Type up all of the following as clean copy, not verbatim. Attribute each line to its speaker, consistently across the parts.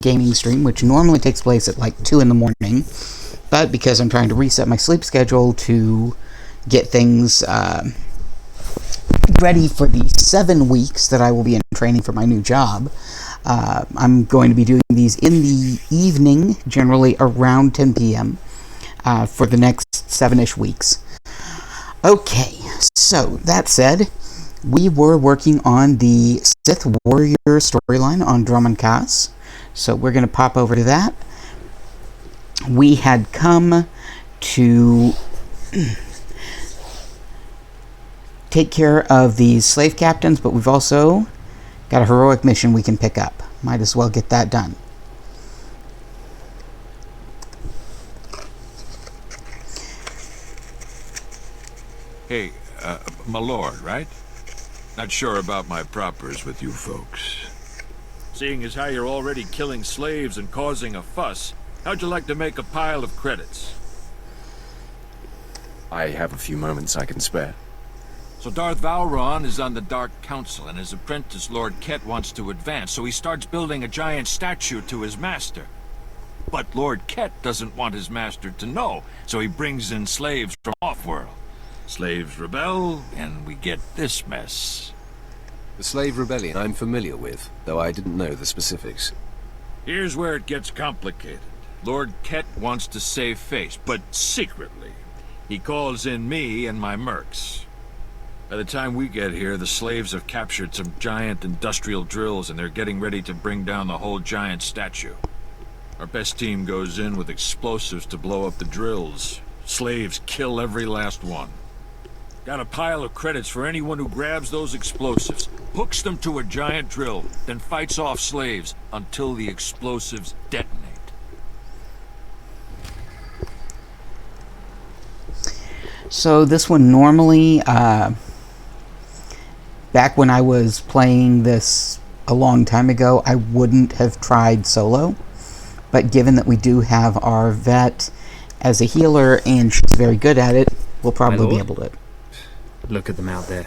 Speaker 1: gaming stream, which normally takes place at like 2 in the morning, but because I'm trying to reset my sleep schedule to get things ready for the 7 weeks that I will be in training for my new job, I'm going to be doing these in the evening, generally around 10 p.m., for the next 7-ish weeks. Okay, so that said, we were working on the Sith Warrior storyline on Drum Kaas, so we're going to pop over to that. We had come to take care of these slave captains, but we've also got a heroic mission we can pick up. Might as well get that done.
Speaker 2: Hey, my lord, right? Not sure about my propers with you folks. Seeing as how you're already killing slaves and causing a fuss, how'd you like to make a pile of credits?
Speaker 3: I have a few moments I can spare.
Speaker 2: So Darth Vowron is on the Dark Council, and his apprentice Lord Ket wants to advance, so he starts building a giant statue to his master. But Lord Ket doesn't want his master to know, so he brings in slaves from off-world. Slaves rebel, and we get this mess.
Speaker 3: The slave rebellion I'm familiar with, though I didn't know the specifics.
Speaker 2: Here's where it gets complicated. Lord Ket wants to save face, but secretly. He calls in me and my mercs. By the time we get here, the slaves have captured some giant industrial drills, and they're getting ready to bring down the whole giant statue. Our best team goes in with explosives to blow up the drills. Slaves kill every last one. Got a pile of credits for anyone who grabs those explosives, hooks them to a giant drill, then fights off slaves until the explosives detonate.
Speaker 1: So this one normally, back when I was playing this a long time ago, I wouldn't have tried solo. But given that we do have our vet as a healer and she's very good at it, we'll probably be able to.
Speaker 4: Look at them out there.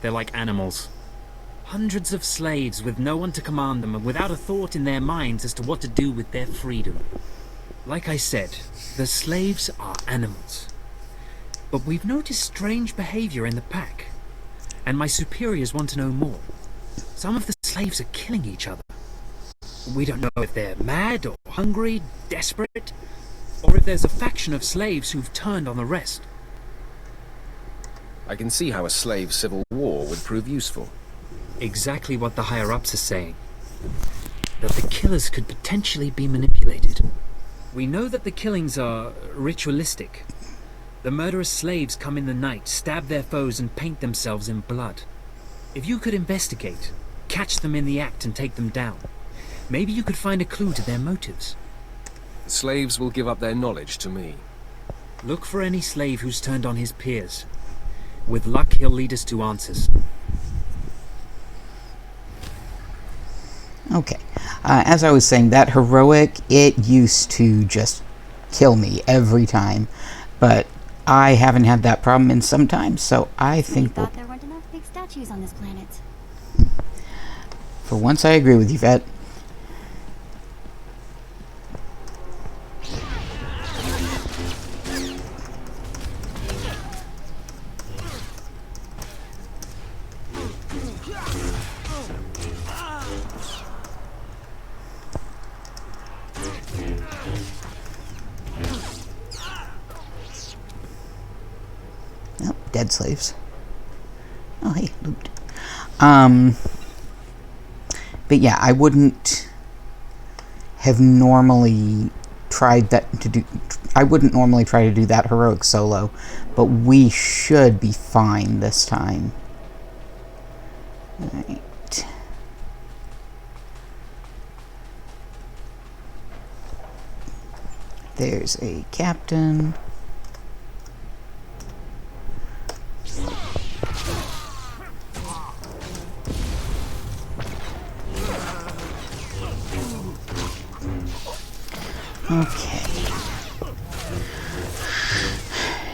Speaker 4: They're like animals. Hundreds of slaves with no one to command them and without a thought in their minds as to what to do with their freedom. Like I said, the slaves are animals. But we've noticed strange behavior in the pack. And my superiors want to know more. Some of the slaves are killing each other. We don't know if they're mad or hungry, desperate, or if there's a faction of slaves who've turned on the rest.
Speaker 3: I can see how a slave civil war would prove useful.
Speaker 4: Exactly what the higher-ups are saying. That the killers could potentially be manipulated. We know that the killings are ritualistic. The murderous slaves come in the night, stab their foes and paint themselves in blood. If you could investigate, catch them in the act and take them down, maybe you could find a clue to their motives.
Speaker 3: The slaves will give up their knowledge to me.
Speaker 4: Look for any slave who's turned on his peers. With luck, he'll lead us to answers.
Speaker 1: Okay. As I was saying, that heroic, it used to just kill me every time. But I haven't had that problem in some time, so I think
Speaker 5: thought there weren't enough big statues on this planet.
Speaker 1: For once, I agree with you, Vet. Oh, dead slaves. Oh, hey, loot. But yeah, I wouldn't have normally tried that to do. I wouldn't normally try to do that heroic solo, but we should be fine this time. Right. There's a captain. Okay.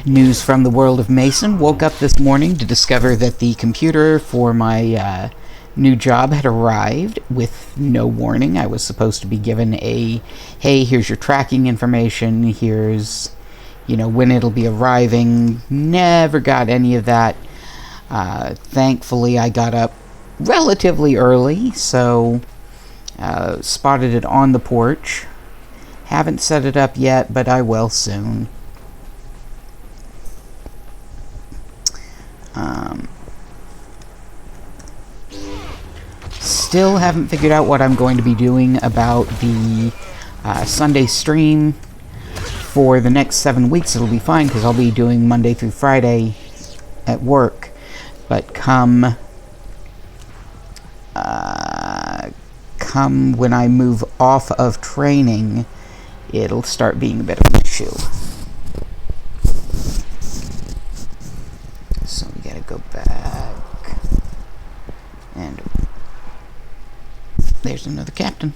Speaker 1: News from the world of Mason. Woke up this morning to discover that the computer for my new job had arrived with no warning. I was supposed to be given a, hey, here's your tracking information, here's, when it'll be arriving. Never got any of that. Thankfully, I got up relatively early, so spotted it on the porch. Haven't set it up yet, but I will soon. Still haven't figured out what I'm going to be doing about the Sunday stream for the next 7 weeks. It'll be fine because I'll be doing Monday through Friday at work. But come when I move off of training, it'll start being a bit of an issue. So we gotta go back. And there's another captain.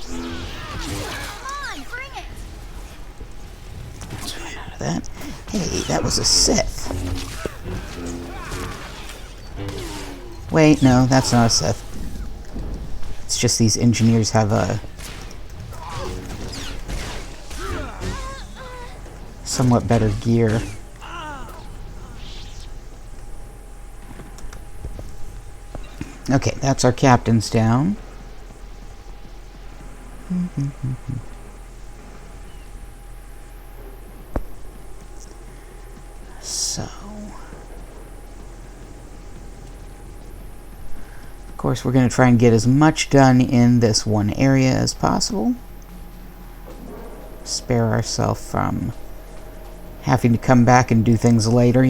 Speaker 5: Come on, bring it.
Speaker 1: Let's run out of that. Hey, that was a Sith. Wait, no, that's not a Sith. It's just these engineers have a somewhat better gear. Okay, that's our captains down. So, of course, we're going to try and get as much done in this one area as possible. Spare ourselves from having to come back and do things later,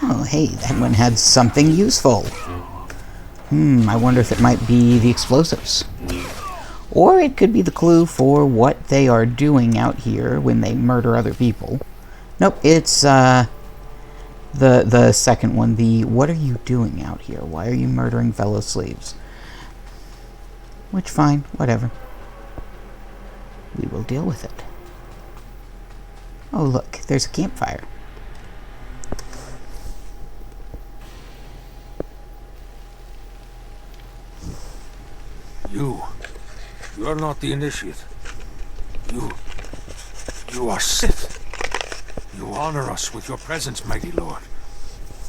Speaker 1: Oh, hey, that one had something useful. I wonder if it might be the explosives. Or it could be the clue for what they are doing out here when they murder other people. Nope, it's the second one. The what are you doing out here? Why are you murdering fellow slaves? Which, fine, whatever. We will deal with it. Oh, look, there's a campfire.
Speaker 6: You're not the initiate. You are Sith. You honor us with your presence, mighty lord.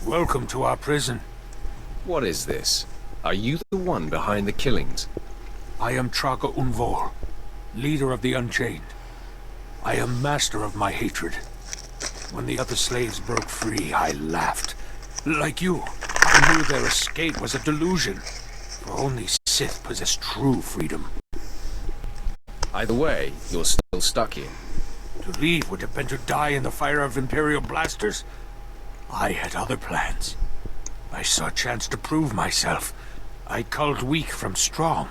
Speaker 6: Welcome to our prison.
Speaker 3: What is this? Are you the one behind the killings?
Speaker 6: I am Traga Unvor, leader of the Unchained. I am master of my hatred. When the other slaves broke free, I laughed. Like you, I knew their escape was a delusion. For only Sith possess true freedom.
Speaker 3: Either way, you're still stuck here.
Speaker 6: To leave would have been to die in the fire of Imperial blasters. I had other plans. I saw a chance to prove myself. I culled weak from strong.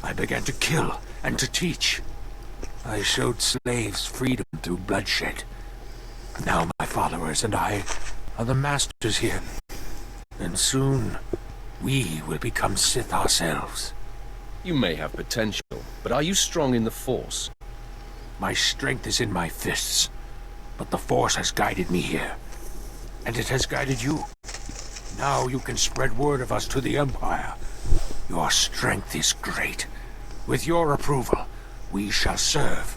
Speaker 6: I began to kill and to teach. I showed slaves freedom through bloodshed. Now my followers and I are the masters here. And soon, we will become Sith ourselves.
Speaker 3: You may have potential, but are you strong in the Force?
Speaker 6: My strength is in my fists, but the Force has guided me here. And it has guided you. Now you can spread word of us to the Empire. Your strength is great. With your approval, we shall serve.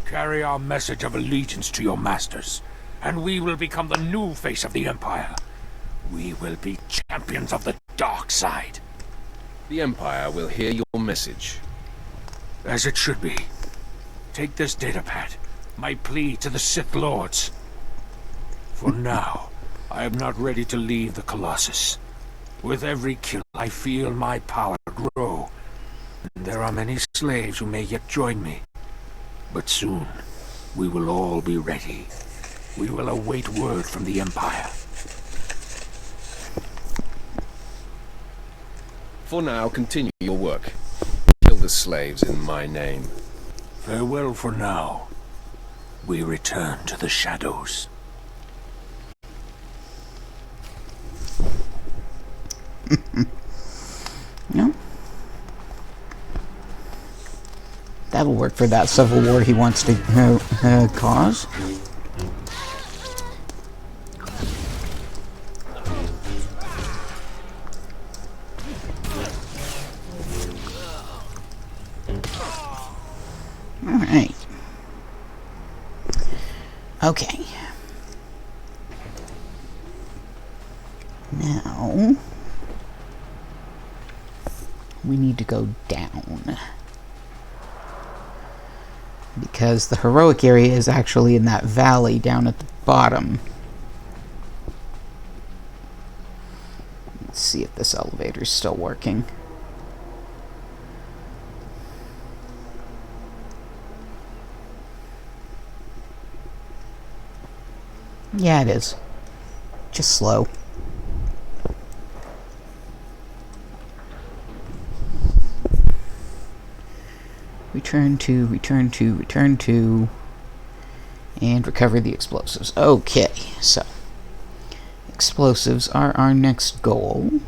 Speaker 6: Carry our message of allegiance to your masters, and we will become the new face of the Empire. We will be champions of the dark side.
Speaker 3: The Empire will hear your message.
Speaker 6: As it should be. Take this datapad, my plea to the Sith Lords. For now, I am not ready to leave the Colossus. With every kill, I feel my power grow. And there are many slaves who may yet join me. But soon, we will all be ready. We will await word from the Empire.
Speaker 3: For now, continue your work. Kill the slaves in my name.
Speaker 6: Farewell for now. We return to the shadows.
Speaker 1: No? That'll work for that civil war he wants to cause. Alright. Okay. Now, we need to go down. Because the heroic area is actually in that valley down at the bottom. Let's see if this elevator's still working. Yeah, it is. Just slow. Return to, and recover the explosives. Okay, so explosives are our next goal.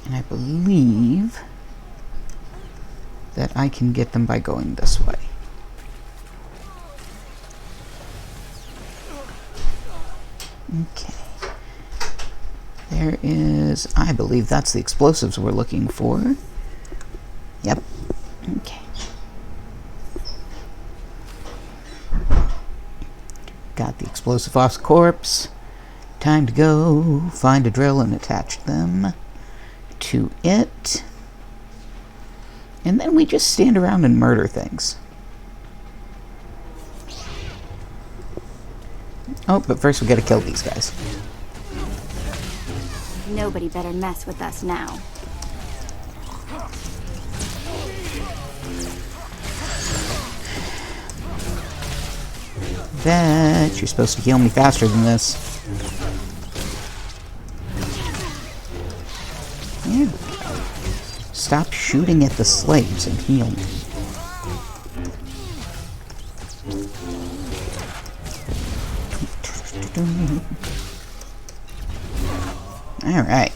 Speaker 1: And I believe that I can get them by going this way. Okay. There is, I believe that's the explosives we're looking for. Yep. Okay. Got the explosive off corpse. Time to go find a drill and attach them to it. And then we just stand around and murder things. Oh, but first we gotta kill these guys.
Speaker 5: Nobody better mess with us now.
Speaker 1: Bet you're supposed to heal me faster than this. There we go. Stop shooting at the slaves and heal me. Alright.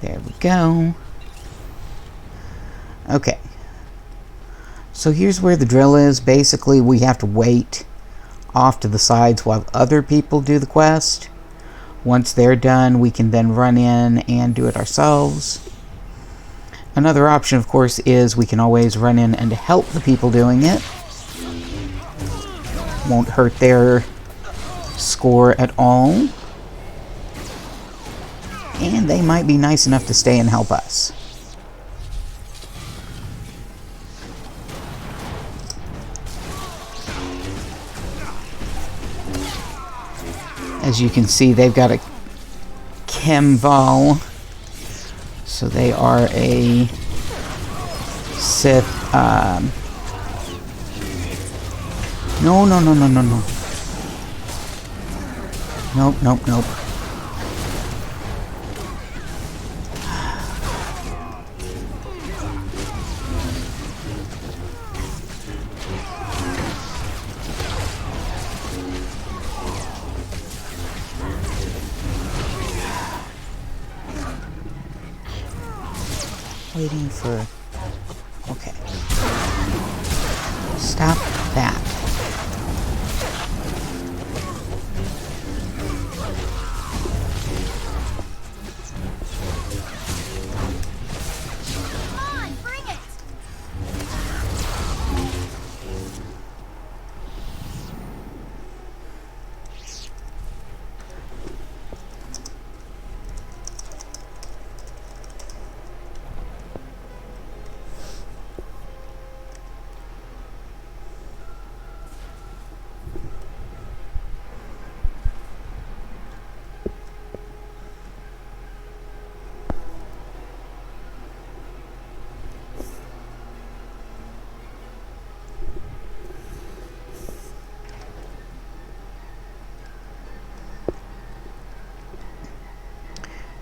Speaker 1: There we go. Okay. So here's where the drill is. Basically, we have to wait off to the sides while other people do the quest. Once they're done, we can then run in and do it ourselves. Another option, of course, is we can always run in and help the people doing it. Won't hurt their score at all. And they might be nice enough to stay and help us. As you can see, they've got a Chemval. So they are a Sith. No. Nope. Waiting for... Okay. Stop that.
Speaker 5: Come on, bring it!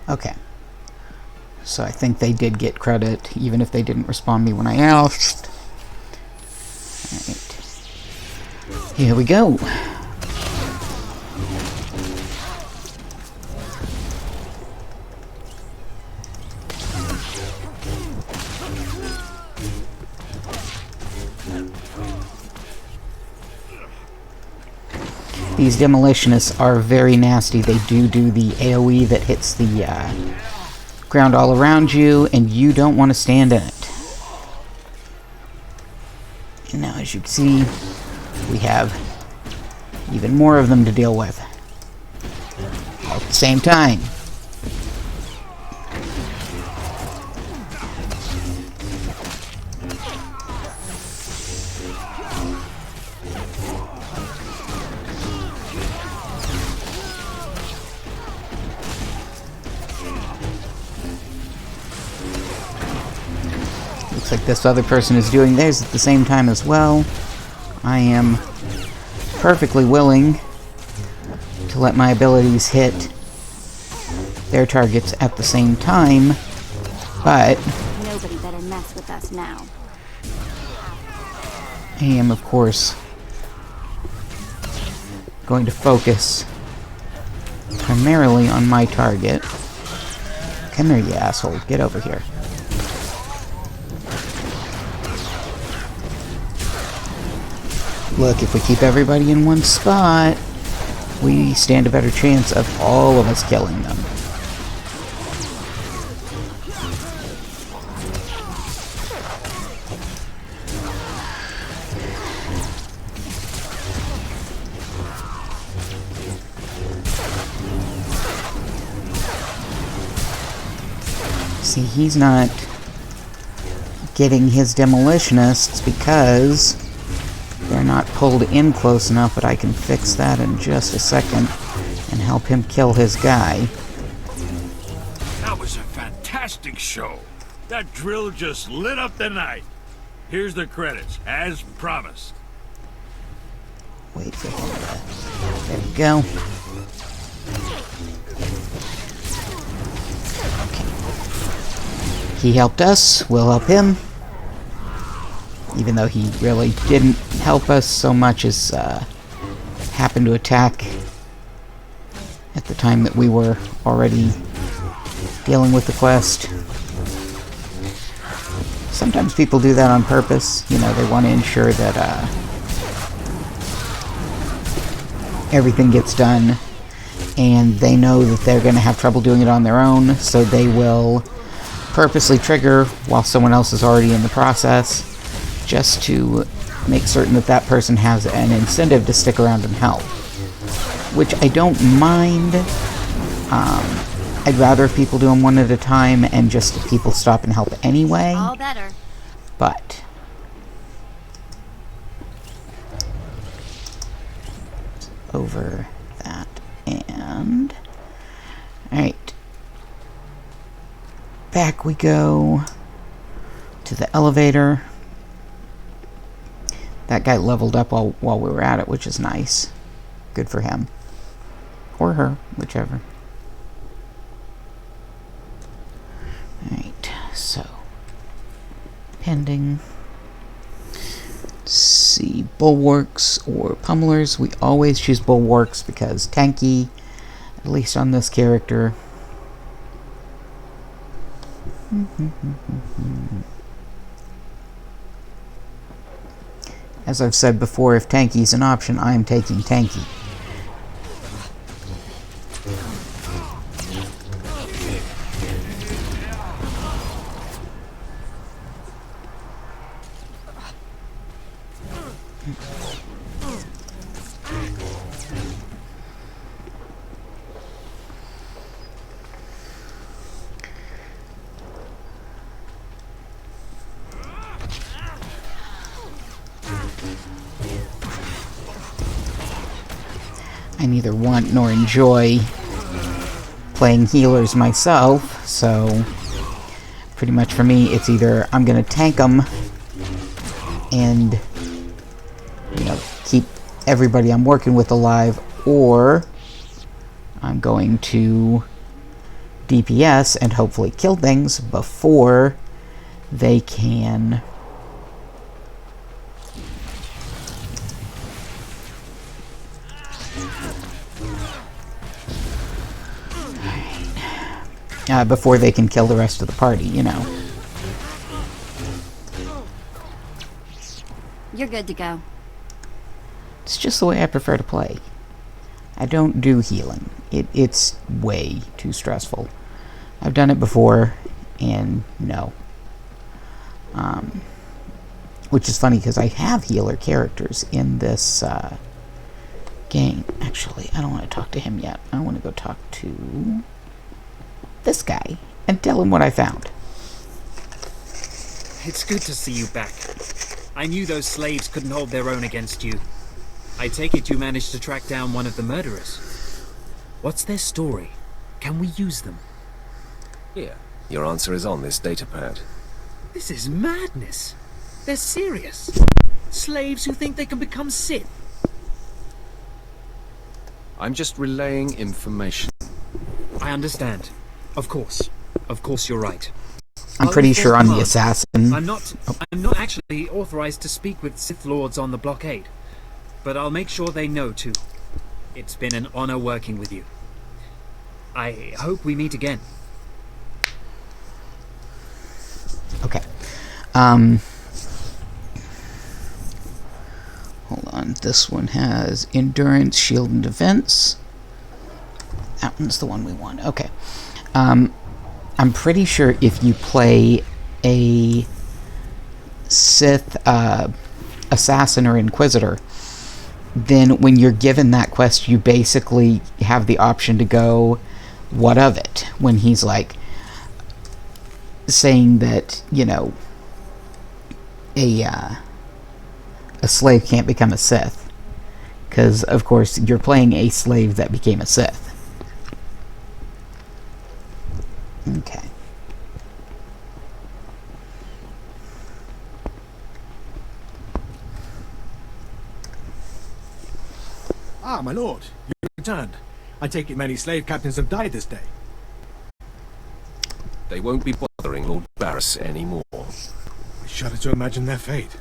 Speaker 1: Okay. So I think they did get credit, even if they didn't respond me when I asked. Alright. Here we go. These demolitionists are very nasty. They do the AoE that hits the ground all around you, and you don't want to stand in it. And now, as you can see, we have even more of them to deal with. All at the same time. Looks like this other person is doing theirs at the same time as well. I am perfectly willing to let my abilities hit their targets at the same time, but
Speaker 5: Nobody better mess with us now.
Speaker 1: I am, of course, going to focus primarily on my target. Come here, you asshole. Get over here. Look, if we keep everybody in one spot, we stand a better chance of all of us killing them. See, he's not getting his demolitionists because they're not pulled in close enough, but I can fix that in just a second and help him kill his guy.
Speaker 2: That was a fantastic show. That drill just lit up the night. Here's the credits, as promised.
Speaker 1: Wait for him. There we go. Okay. He helped us. We'll help him. Even though he really didn't help us so much as happened to attack at the time that we were already dealing with the quest. Sometimes people do that on purpose. You know, they want to ensure that everything gets done, and they know that they're going to have trouble doing it on their own, so they will purposely trigger while someone else is already in the process, just to make certain that that person has an incentive to stick around and help. Which I don't mind. I'd rather if people do them one at a time and just if people stop and help anyway.
Speaker 5: All better.
Speaker 1: But over that and alright. Back we go to the elevator. That guy leveled up while we were at it, which is nice. Good for him. Or her, whichever. Alright, so. Pending. Let's see, bulwarks or pummelers. We always choose bulwarks because tanky, at least on this character. As I've said before, if tanky is an option, I am taking tanky. I neither want nor enjoy playing healers myself, so pretty much for me it's either I'm gonna tank them and, you know, keep everybody I'm working with alive, or I'm going to DPS and hopefully kill things before they can before they can kill the rest of the party, you know.
Speaker 5: You're good to go.
Speaker 1: It's just the way I prefer to play. I don't do healing. It's way too stressful. I've done it before, and no. Which is funny, because I have healer characters in this game. Actually, I don't want to talk to him yet. I want to go talk to this guy and tell him what I found.
Speaker 4: It's good to see you back. I knew those slaves couldn't hold their own against you. I take it you managed to track down one of the murderers. What's their story? Can we use them?
Speaker 3: Here, your answer is on this datapad.
Speaker 4: This is madness. They're serious. Slaves who think they can become Sith.
Speaker 3: I'm just relaying information.
Speaker 4: I understand. Of course. Of course you're right.
Speaker 1: I'm
Speaker 4: I'll
Speaker 1: pretty
Speaker 4: enforce
Speaker 1: sure I'm the
Speaker 4: command.
Speaker 1: assassin.
Speaker 4: I'm not actually authorized to speak with Sith Lords on the blockade, but I'll make sure they know too. It's been an honor working with you. I hope we meet again.
Speaker 1: Okay. Hold on. This one has endurance, shield, and defense. That one's the one we want. Okay. I'm pretty sure if you play a Sith assassin or inquisitor, then when you're given that quest, you basically have the option to go, what of it? When he's like saying that, you know, a slave can't become a Sith. Because, of course, you're playing a slave that became a Sith. Okay.
Speaker 7: Ah, my lord, you returned. I take it many slave captains have died this day.
Speaker 3: They won't be bothering Lord Barris anymore.
Speaker 7: I shudder to imagine their fate.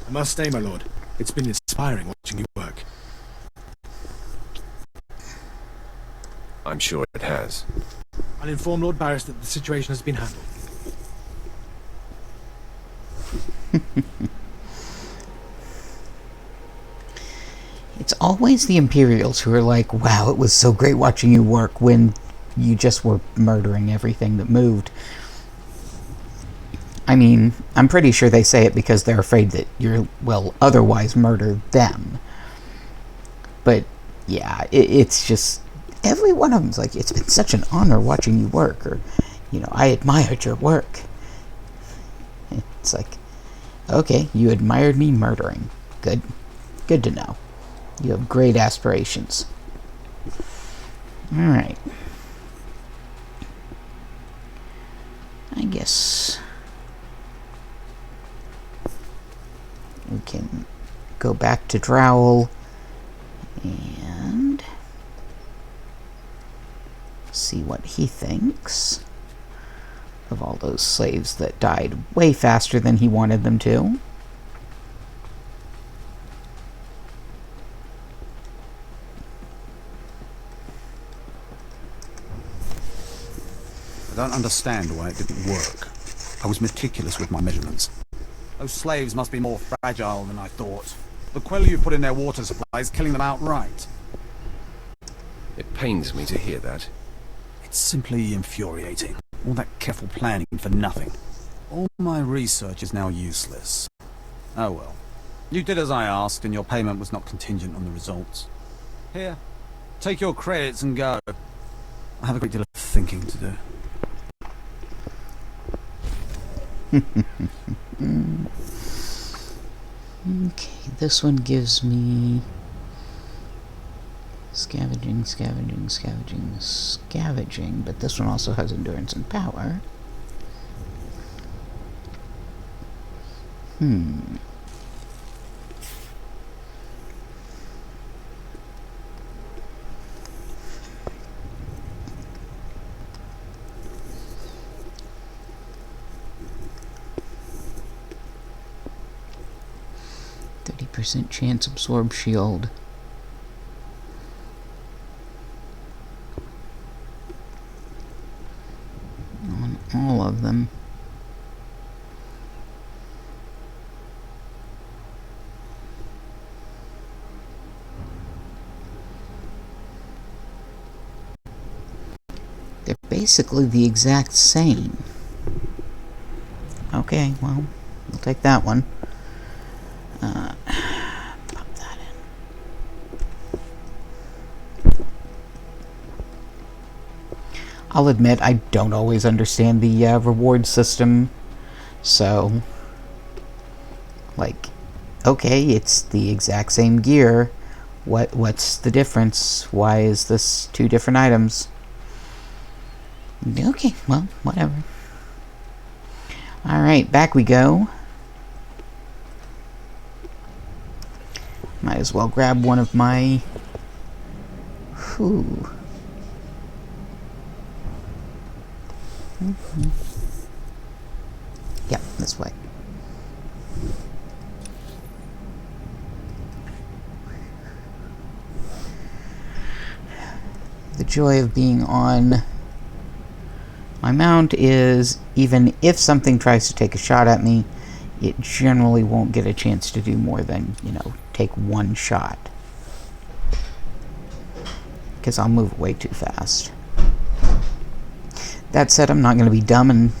Speaker 7: I must stay, my lord. It's been inspiring watching you work.
Speaker 3: I'm sure it has.
Speaker 7: I'll inform Lord Barris that the situation has been handled.
Speaker 1: It's always the Imperials who are like, wow, it was so great watching you work, when you just were murdering everything that moved. I mean, I'm pretty sure they say it because they're afraid that you'll, well, otherwise murder them. But, yeah, it's just, every one of them's like, it's been such an honor watching you work, or, you know, I admired your work. It's like, okay, you admired me murdering. Good. Good to know. You have great aspirations. Alright. I guess we can go back to Drowl and see what he thinks of all those slaves that died way faster than he wanted them to.
Speaker 8: I don't understand why it didn't work. I was meticulous with my measurements. Those slaves must be more fragile than I thought. The queller you put in their water supply is killing them outright.
Speaker 3: It pains me to hear that.
Speaker 8: It's simply infuriating. All that careful planning for nothing. All my research is now useless. Oh well. You did as I asked, and your payment was not contingent on the results. Here, take your credits and go. I have a great deal of thinking to do.
Speaker 1: Okay, this one gives me scavenging, scavenging, scavenging, scavenging, but this one also has endurance and power. 50% chance absorb shield. On all of them. They're basically the exact same. Okay, well, we'll take that one. Pop that in. I'll admit I don't always understand the reward system, so like, okay, it's the exact same gear. What's the difference? Why is this two different items? Okay, well, whatever. Alright, back we go. Might as well grab one of my... Whew. Yep, this way. The joy of being on my mount is, even if something tries to take a shot at me, it generally won't get a chance to do more than, you know, take one shot. Because I'll move way too fast. That said, I'm not going to be dumb and,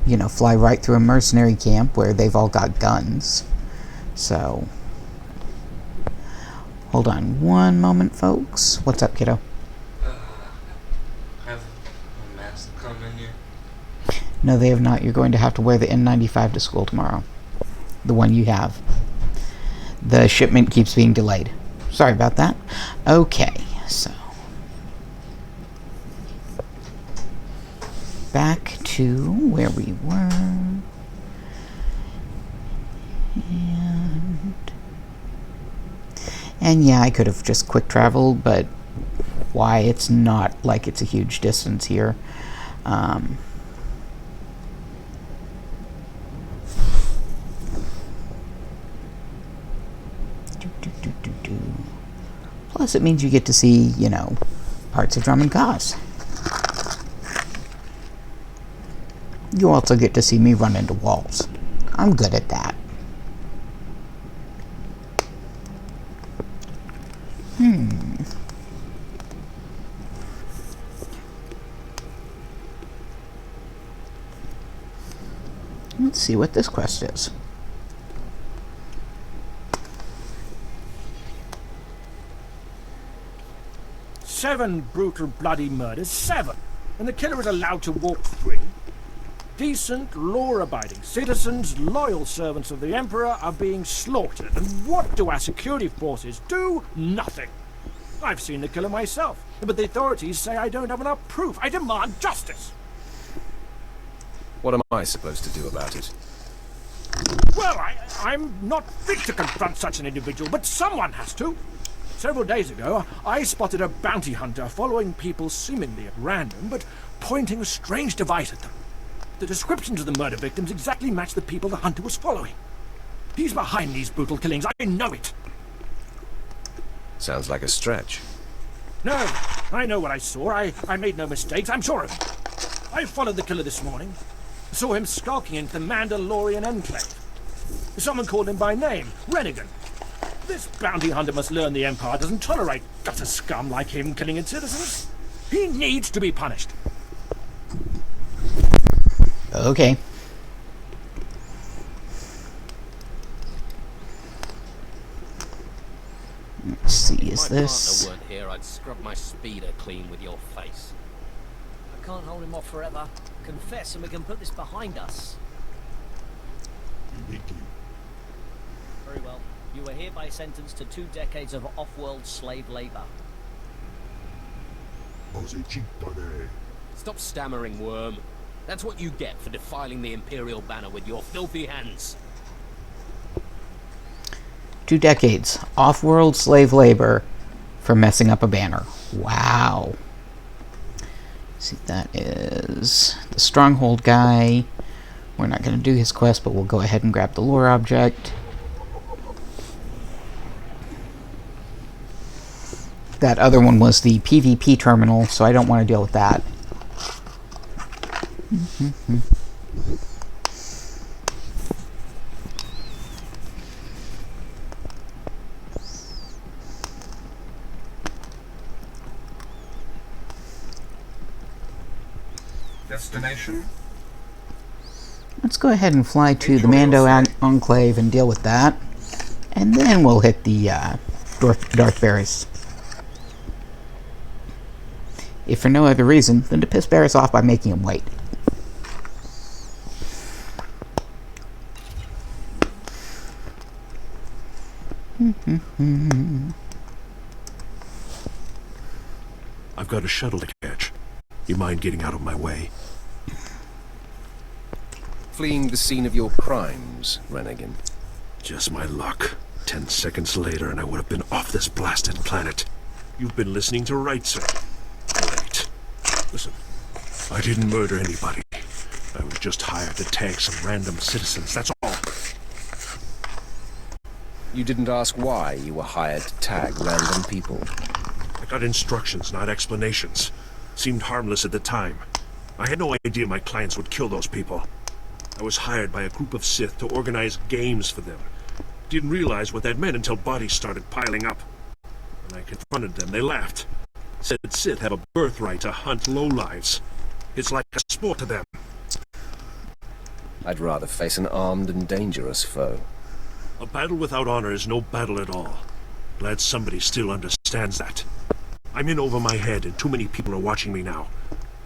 Speaker 1: you know, fly right through a mercenary camp where they've all got guns. So, hold on one moment, folks. What's up, kiddo?
Speaker 9: Have a mask come in here?
Speaker 1: No, they have not. You're going to have to wear the N95 to school tomorrow. The one you have. The shipment keeps being delayed. Sorry about that. Okay, so. Back to where we were. And yeah, I could have just quick traveled, but why? It's not like it's a huge distance here. Plus, it means you get to see, you know, parts of Drummond Cause. You also get to see me run into walls. I'm good at that. Let's see what this quest is.
Speaker 6: Seven brutal, bloody murders. 7! And the killer is allowed to walk free? Decent, law-abiding citizens, loyal servants of the Emperor, are being slaughtered. And what do our security forces do? Nothing. I've seen the killer myself, but the authorities say I don't have enough proof. I demand justice.
Speaker 3: What am I supposed to do about it?
Speaker 6: Well, I'm not fit to confront such an individual, but someone has to. Several days ago, I spotted a bounty hunter following people seemingly at random, but pointing a strange device at them. The descriptions of the murder victims exactly match the people the hunter was following. He's behind these brutal killings, I know it.
Speaker 3: Sounds like a stretch.
Speaker 6: No, I know what I saw. I made no mistakes, I'm sure of it. I followed the killer this morning. Saw him skulking into the Mandalorian enclave. Someone called him by name, Rennigan. This bounty hunter must learn the Empire doesn't tolerate gutter scum like him killing its citizens. He needs to be punished.
Speaker 1: Okay. Let's see, is this...
Speaker 10: If my partner weren't here, I'd scrub my speeder clean with your face.
Speaker 11: I can't hold him off forever. Confess and we can put this behind us. Very well. You are hereby sentenced to 2 decades of off-world slave labor.
Speaker 10: Stop stammering, worm. That's what you get for defiling the Imperial banner with your filthy hands.
Speaker 1: 2 decades. Off-world slave labor for messing up a banner. Wow. See, that is the Stronghold guy. We're not going to do his quest, but we'll go ahead and grab the lore object. That other one was the PvP terminal, so I don't want to deal with that.
Speaker 12: Destination?
Speaker 1: Let's go ahead and fly to the Mando Enclave and deal with that. And then we'll hit the Darth Varys. If for no other reason than to piss Varys off by making him wait.
Speaker 6: I've got a shuttle to catch. You mind getting out of my way?
Speaker 3: Fleeing the scene of your crimes, Rennigan.
Speaker 6: Just my luck. 10 seconds later and I would have been off this blasted planet. You've been listening to right, sir. Great. Listen, I didn't murder anybody. I was just hired to tag some random citizens, that's all.
Speaker 3: You didn't ask why you were hired to tag random people.
Speaker 6: I got instructions, not explanations. Seemed harmless at the time. I had no idea my clients would kill those people. I was hired by a group of Sith to organize games for them. Didn't realize what that meant until bodies started piling up. When I confronted them, they laughed. Said Sith have a birthright to hunt lowlives. It's like a sport to them.
Speaker 3: I'd rather face an armed and dangerous foe.
Speaker 6: A battle without honor is no battle at all. Glad somebody still understands that. I'm in over my head and too many people are watching me now.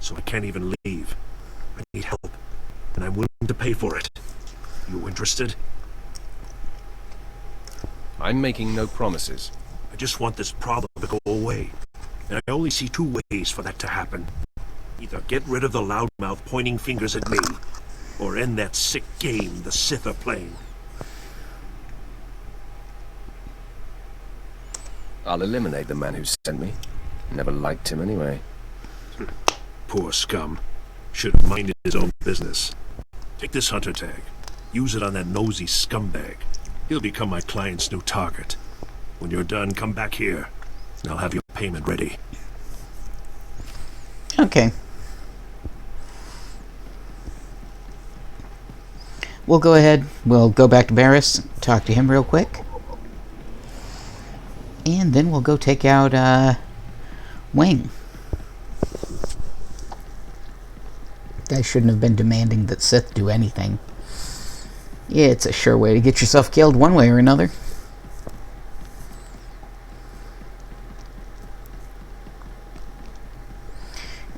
Speaker 6: So I can't even leave. I need help. And I'm willing to pay for it. You interested?
Speaker 3: I'm making no promises.
Speaker 6: I just want this problem to go away. And I only see two ways for that to happen. Either get rid of the loudmouth pointing fingers at me, or end that sick game the Sith are playing.
Speaker 3: I'll eliminate the man who sent me. Never liked him anyway.
Speaker 6: Poor scum. Should have minded his own business. Take this hunter tag. Use it on that nosy scumbag. He'll become my client's new target. When you're done, come back here, and I'll have your payment ready.
Speaker 1: Okay. We'll go ahead. We'll go back to Varys, talk to him real quick. And then we'll go take out, Wing. Guy shouldn't have been demanding that Sith do anything. It's a sure way to get yourself killed one way or another.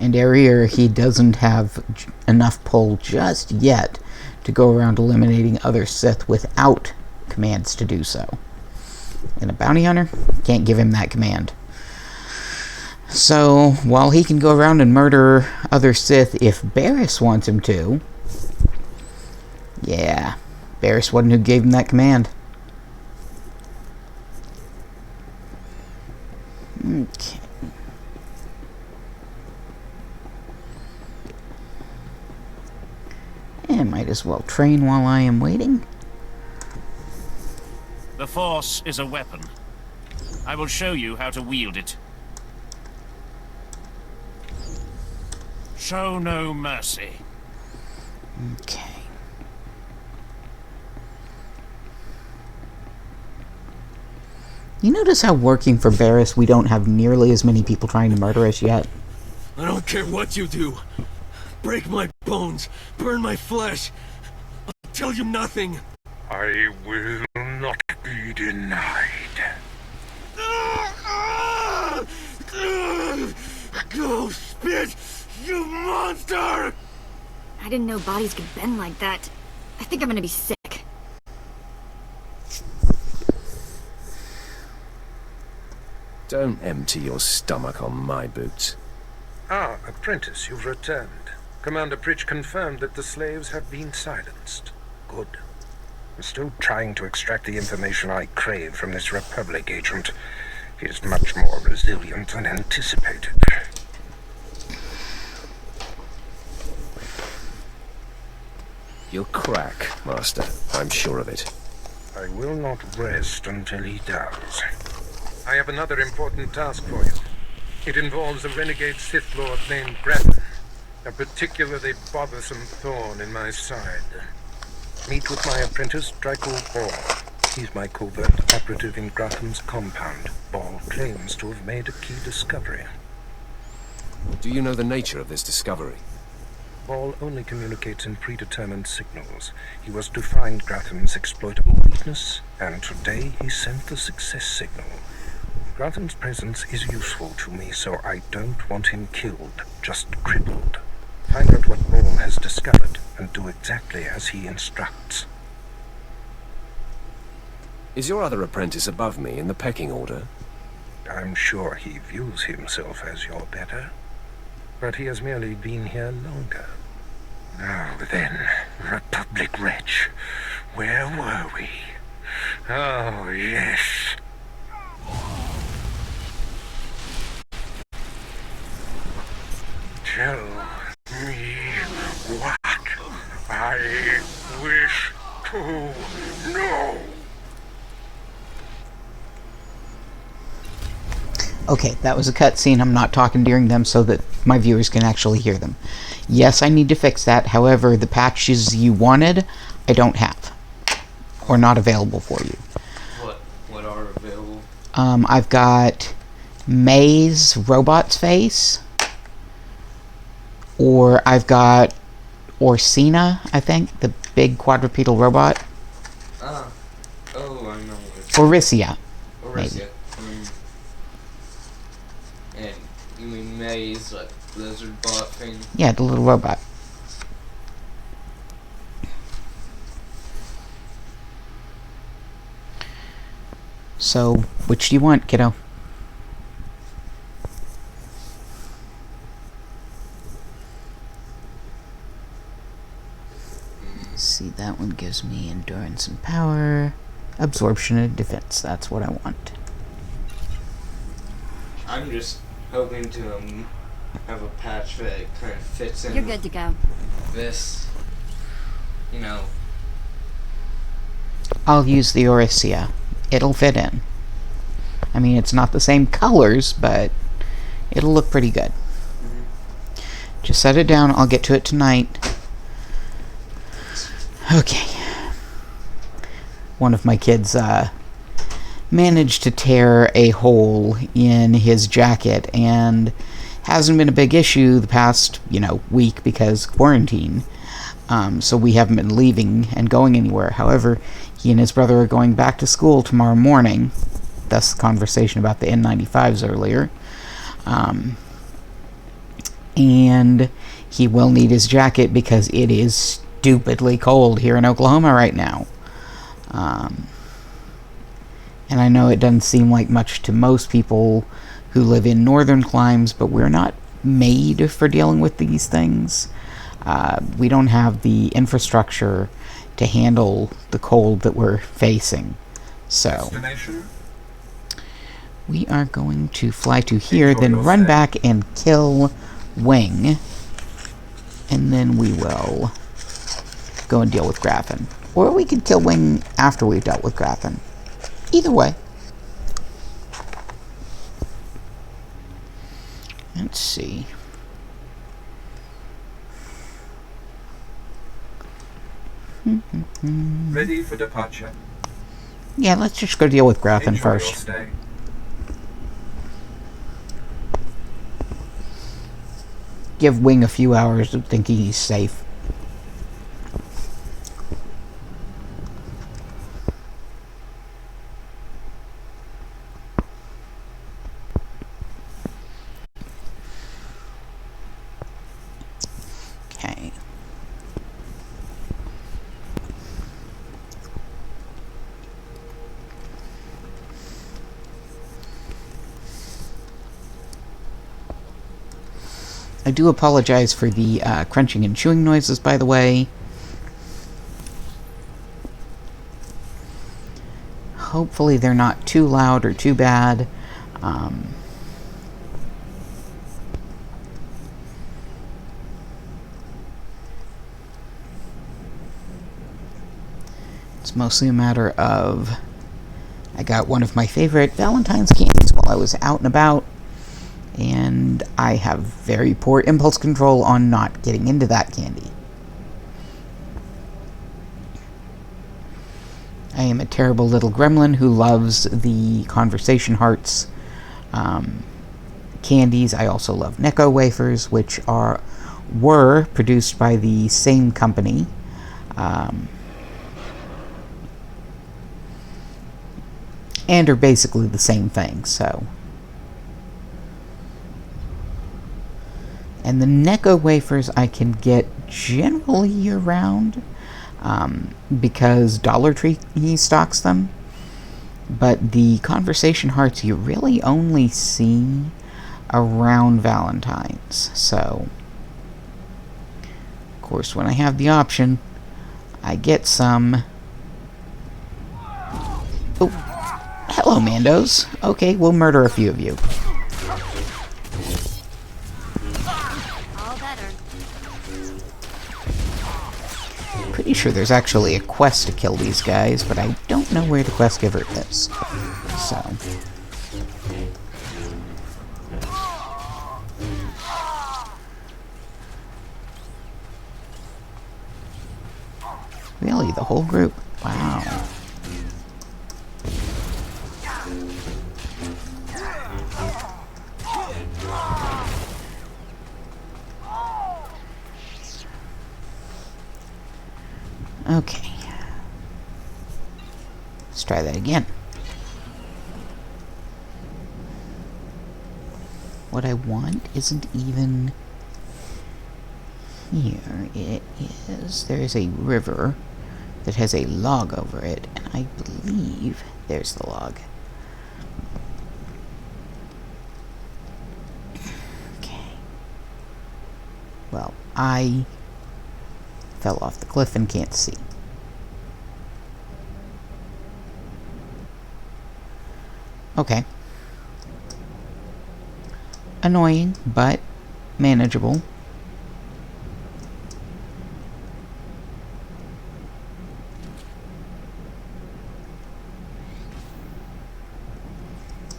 Speaker 1: And Area, he doesn't have enough pull just yet to go around eliminating other Sith without commands to do so. And a bounty hunter can't give him that command. So, while he can go around and murder other Sith if Varys wants him to, yeah, Varys wasn't who gave him that command. Okay. And might as well train while I am waiting.
Speaker 13: The Force is a weapon. I will show you how to wield it. Show no mercy.
Speaker 1: Okay. You notice how working for Varys we don't have nearly as many people trying to murder us yet?
Speaker 14: I don't care what you do. Break my bones, burn my flesh. I'll tell you nothing.
Speaker 12: I will not be denied.
Speaker 14: Go spit, you monster!
Speaker 5: I didn't know bodies could bend like that. I think I'm gonna be sick.
Speaker 3: Don't empty your stomach on my boots.
Speaker 12: Ah, apprentice, you've returned. Commander Pritch confirmed that the slaves have been silenced. Good. I'm still trying to extract the information I crave from this Republic agent. He is much more resilient than anticipated.
Speaker 3: You'll crack, Master. I'm sure of it.
Speaker 12: I will not rest until he does. I have another important task for you. It involves a renegade Sith Lord named Grattan, a particularly bothersome thorn in my side. Meet with my apprentice, Draco Ball. He's my covert operative in Grattan's compound. Ball claims to have made a key discovery.
Speaker 3: Do you know the nature of this discovery?
Speaker 12: Ball only communicates in predetermined signals. He was to find Grattan's exploitable weakness, and today he sent the success signal. Grattan's presence is useful to me, so I don't want him killed, just crippled. Find out what Ball has discovered, and do exactly as he instructs.
Speaker 3: Is your other apprentice above me in the pecking order?
Speaker 12: I'm sure he views himself as your better, but he has merely been here longer. Now then, Republic wretch, where were we? Oh, yes. Tell me what I wish to know.
Speaker 1: Okay, that was a cutscene. I'm not talking during them so that my viewers can actually hear them. Yes, I need to fix that. However, the patches you wanted, I don't have. Or not available for you.
Speaker 9: What are available?
Speaker 1: I've got May's robot's face. Or I've got Orsina, I think. The big quadrupedal robot.
Speaker 9: Oh, I know.
Speaker 1: Oricia.
Speaker 9: Oricia. And you mean May's, like, lizard bot thing?
Speaker 1: Yeah, the little robot. So, which do you want, kiddo? Let's see, that one gives me endurance and power. Absorption and defense, that's what I want.
Speaker 9: I'm just hoping to have a patch that kind of fits in.
Speaker 5: You're good to go.
Speaker 9: This, you know.
Speaker 1: I'll use the Oricia. It'll fit in. I mean, it's not the same colors, but it'll look pretty good. Just set it down. I'll get to it tonight. Okay. One of my kids managed to tear a hole in his jacket, and hasn't been a big issue the past, week because quarantine. So we haven't been leaving and going anywhere. However, he and his brother are going back to school tomorrow morning. Thus the conversation about the N95s earlier. And he will need his jacket because it is stupidly cold here in Oklahoma right now. And I know it doesn't seem like much to most people who live in northern climes, but we're not made for dealing with these things. We don't have the infrastructure to handle the cold that we're facing. So we are going to fly to here, then run back and kill Wing, and then we will go and deal with Graffin. Or we could kill Wing after we've dealt with Graffin. Either way. Let's see.
Speaker 15: Ready for departure.
Speaker 1: Yeah, let's just go deal with Graffin first.
Speaker 15: Your stay.
Speaker 1: Give Wing a few hours of thinking he's safe. Okay. I do apologize for the crunching and chewing noises, by the way. Hopefully they're not too loud or too bad. It's mostly a matter of I got one of my favorite Valentine's candies while I was out and about, and I have very poor impulse control on not getting into that candy. I am a terrible little gremlin who loves the conversation hearts candies. I also love Necco wafers, which were produced by the same company. And are basically the same thing, so. And the Necco wafers I can get generally year-round, because Dollar Tree stocks them. But the conversation hearts you really only see around Valentine's, so. Of course, when I have the option, I get some. Oh. Hello, Mandos. Okay, we'll murder a few of you.
Speaker 5: All better.
Speaker 1: Pretty sure there's actually a quest to kill these guys, but I don't know where the quest giver is. So. Really, the whole group? Wow. Okay. Let's try that again. What I want isn't even here. It is. There's a river that has a log over it, and I believe there's the log. Okay. Well, I fell off the cliff and can't see. Okay. Annoying, but manageable.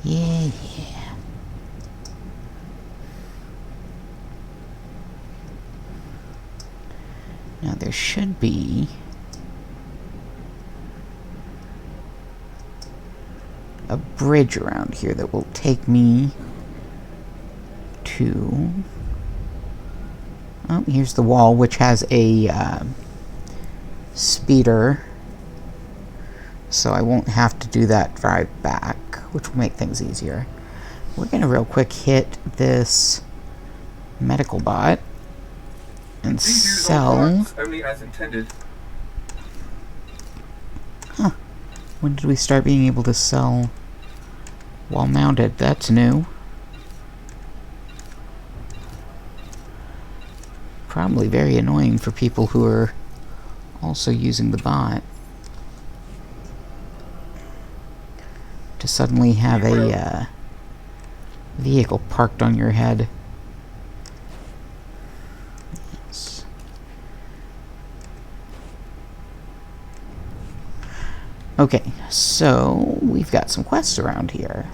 Speaker 1: Yeah. Now there should be a bridge around here that will take me to... Oh, here's the wall, which has a speeder, so I won't have to do that drive back, which will make things easier. We're gonna real quick hit this medical bot and sell.
Speaker 15: Only as intended.
Speaker 1: Huh. When did we start being able to sell while mounted? That's new. Probably very annoying for people who are also using the bot to suddenly have a vehicle parked on your head. Yes. Okay, so we've got some quests around here.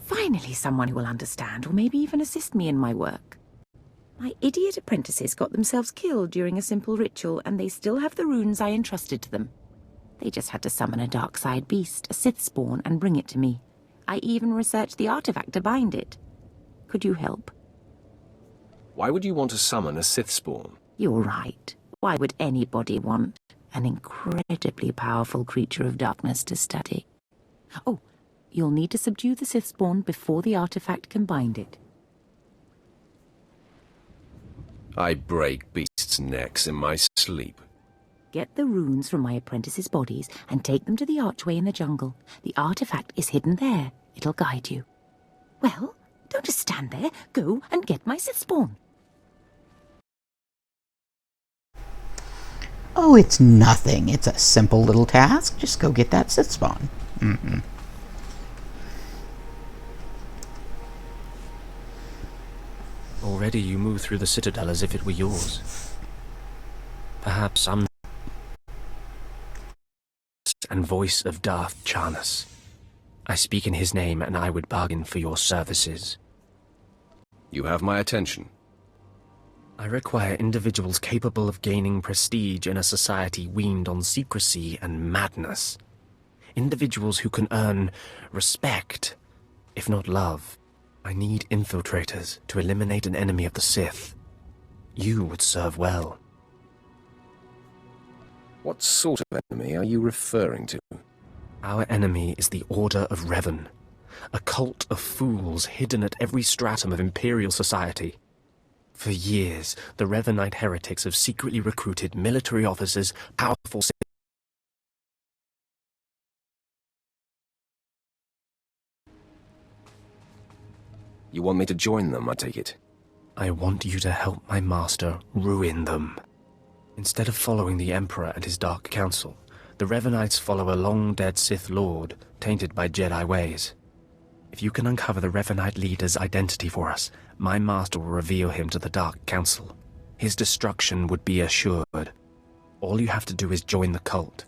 Speaker 16: Finally, someone who will understand, or maybe even assist me in my work. My idiot apprentices got themselves killed during a simple ritual, and they still have the runes I entrusted to them. They just had to summon a dark side beast, a Sith spawn, and bring it to me. I even researched the artifact to bind it. Could you help?
Speaker 3: Why would you want to summon a Sith spawn?
Speaker 16: You're right. Why would anybody want an incredibly powerful creature of darkness to study? Oh, you'll need to subdue the Sith spawn before the artifact can bind it.
Speaker 3: I break beasts' necks in my sleep.
Speaker 16: Get the runes from my apprentices' bodies and take them to the archway in the jungle. The artifact is hidden there. It'll guide you. Well, don't just stand there. Go and get my Sith spawn.
Speaker 1: Oh, it's nothing. It's a simple little task. Just go get that Sith spawn. Mm-hmm.
Speaker 15: Already you move through the citadel as if it were yours. Perhaps I'm and voice of Darth Charnas. I speak in his name, and I would bargain for your services.
Speaker 3: You have my attention.
Speaker 15: I require individuals capable of gaining prestige in a society weaned on secrecy and madness. Individuals who can earn respect, if not love. I need infiltrators to eliminate an enemy of the Sith. You would serve well.
Speaker 3: What sort of enemy are you referring to?
Speaker 15: Our enemy is the Order of Revan, a cult of fools hidden at every stratum of Imperial society. For years, the Revanite heretics have secretly recruited military officers, powerful Sith.
Speaker 3: You want me to join them, I take it?
Speaker 15: I want you to help my master ruin them. Instead of following the Emperor and his Dark Council, the Revanites follow a long-dead Sith Lord, tainted by Jedi ways. If you can uncover the Revanite leader's identity for us, my master will reveal him to the Dark Council. His destruction would be assured. All you have to do is join the cult.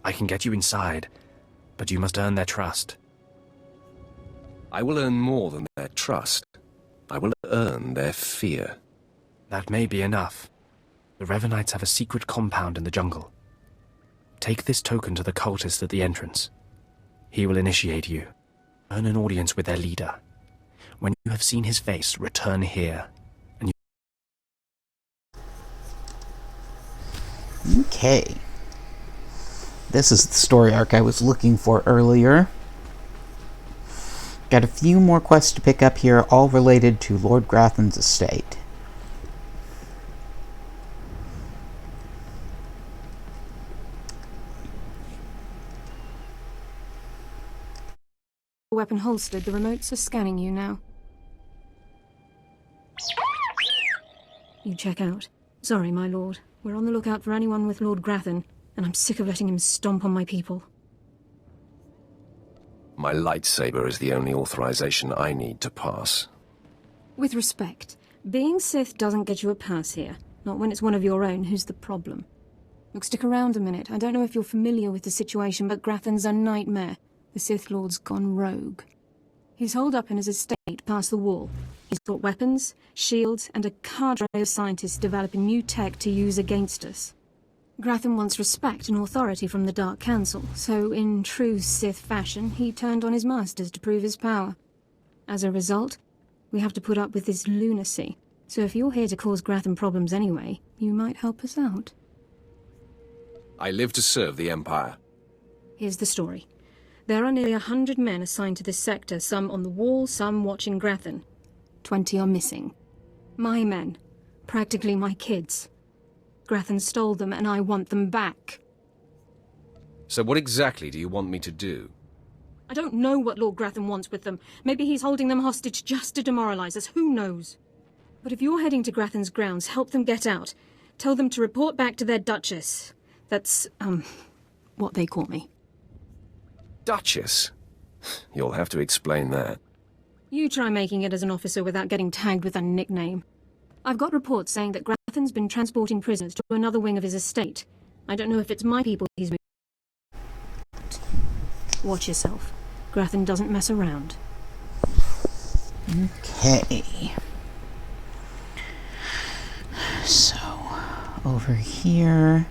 Speaker 15: I can get you inside, but you must earn their trust.
Speaker 3: I will earn more than their trust. I will earn their fear.
Speaker 15: That may be enough. The Revanites have a secret compound in the jungle. Take this token to the cultist at the entrance. He will initiate you. Earn an audience with their leader. When you have seen his face, return here. And you...
Speaker 1: Okay. This is the story arc I was looking for earlier. Got a few more quests to pick up here, all related to Lord Grathan's estate.
Speaker 17: Weapon holstered. The remotes are scanning you now. You check out. Sorry, my lord. We're on the lookout for anyone with Lord Grathan, and I'm sick of letting him stomp on my people.
Speaker 3: My lightsaber is the only authorization I need to pass.
Speaker 17: With respect, being Sith doesn't get you a pass here. Not when it's one of your own who's the problem. Look, stick around a minute. I don't know if you're familiar with the situation, but Grathan's a nightmare. The Sith Lord's gone rogue. He's holed up in his estate past the wall. He's got weapons, shields, and a cadre of scientists developing new tech to use against us. Grathan wants respect and authority from the Dark Council, so in true Sith fashion, he turned on his masters to prove his power. As a result, we have to put up with this lunacy. So if you're here to cause Grathan problems anyway, you might help us out.
Speaker 3: I live to serve the Empire.
Speaker 17: Here's the story. There are nearly 100 men assigned to this sector, some on the wall, some watching Grathan. 20 are missing. My men. Practically my kids. Grathan stole them, and I want them back.
Speaker 3: So what exactly do you want me to do?
Speaker 17: I don't know what Lord Grathan wants with them. Maybe he's holding them hostage just to demoralize us. Who knows? But if you're heading to Grathan's grounds, help them get out. Tell them to report back to their Duchess. That's, what they call me.
Speaker 3: Duchess? You'll have to explain that.
Speaker 17: You try making it as an officer without getting tagged with a nickname. I've got reports saying that Grathan's been transporting prisoners to another wing of his estate. I don't know if it's my people he's moving. Watch yourself. Grathan doesn't mess around.
Speaker 1: Okay. So, over here...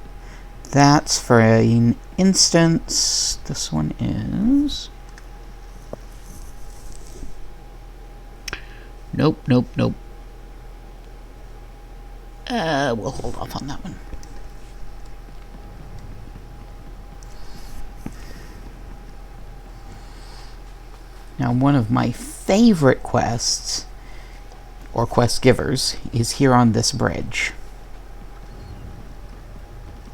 Speaker 1: That's for an instance. This one is... Nope. We'll hold off on that one. Now, one of my favorite quests, or quest givers, is here on this bridge.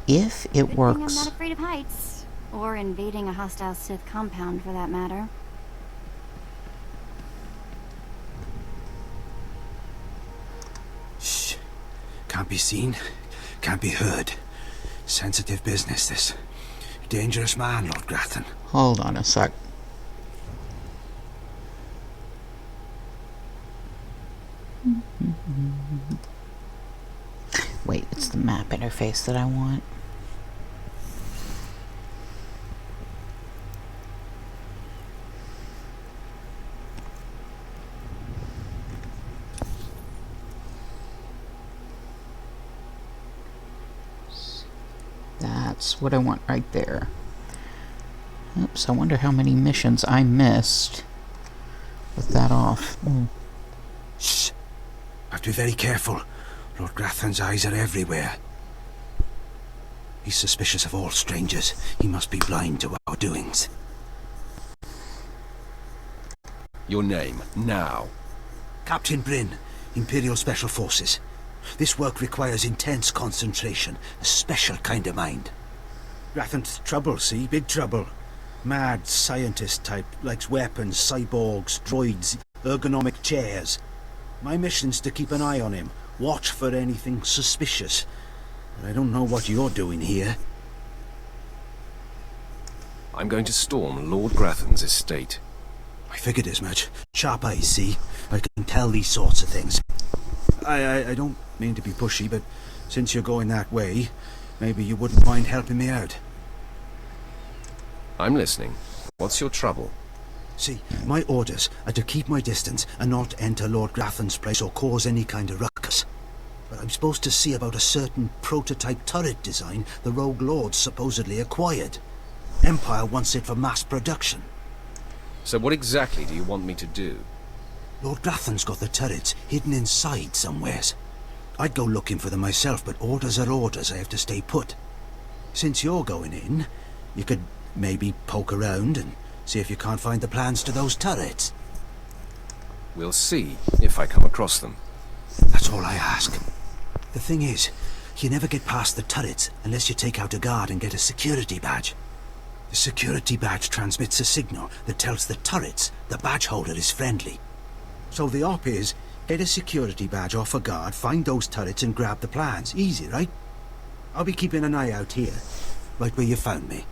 Speaker 1: If it works...
Speaker 18: I'm not afraid of heights, or invading a hostile Sith compound for that matter.
Speaker 6: Shh. Can't be seen, can't be heard. Sensitive business, this. Dangerous man, Lord Grathan.
Speaker 1: Hold on a sec. Wait, it's the map interface that I want. That's what I want right there. Oops, I wonder how many missions I missed with that off.
Speaker 8: Shh! Have to be very careful. Lord Grathan's eyes are everywhere. He's suspicious of all strangers. He must be blind to our doings.
Speaker 3: Your name, now.
Speaker 8: Captain Bryn, Imperial Special Forces. This work requires intense concentration, a special kind of mind. Grathan's trouble, see? Big trouble. Mad scientist type, likes weapons, cyborgs, droids, ergonomic chairs. My mission's to keep an eye on him, watch for anything suspicious. But I don't know what you're doing here.
Speaker 3: I'm going to storm Lord Grathan's estate.
Speaker 8: I figured as much. Sharp eyes, see? I can tell these sorts of things. I don't mean to be pushy, but since you're going that way, maybe you wouldn't mind helping me out.
Speaker 3: I'm listening. What's your trouble?
Speaker 8: See, my orders are to keep my distance and not enter Lord Grathan's place or cause any kind of ruckus. But I'm supposed to see about a certain prototype turret design the Rogue Lords supposedly acquired. Empire wants it for mass production.
Speaker 3: So what exactly do you want me to do?
Speaker 8: Lord Grathan's got the turrets hidden inside somewheres. I'd go looking for them myself, but orders are orders. I have to stay put. Since you're going in, you could maybe poke around and see if you can't find the plans to those turrets.
Speaker 3: We'll see if I come across them.
Speaker 8: That's all I ask. The thing is, you never get past the turrets unless you take out a guard and get a security badge. The security badge transmits a signal that tells the turrets the badge holder is friendly. So the op is, get a security badge off a guard, find those turrets and grab the plans. Easy, right? I'll be keeping an eye out here, right where you found me.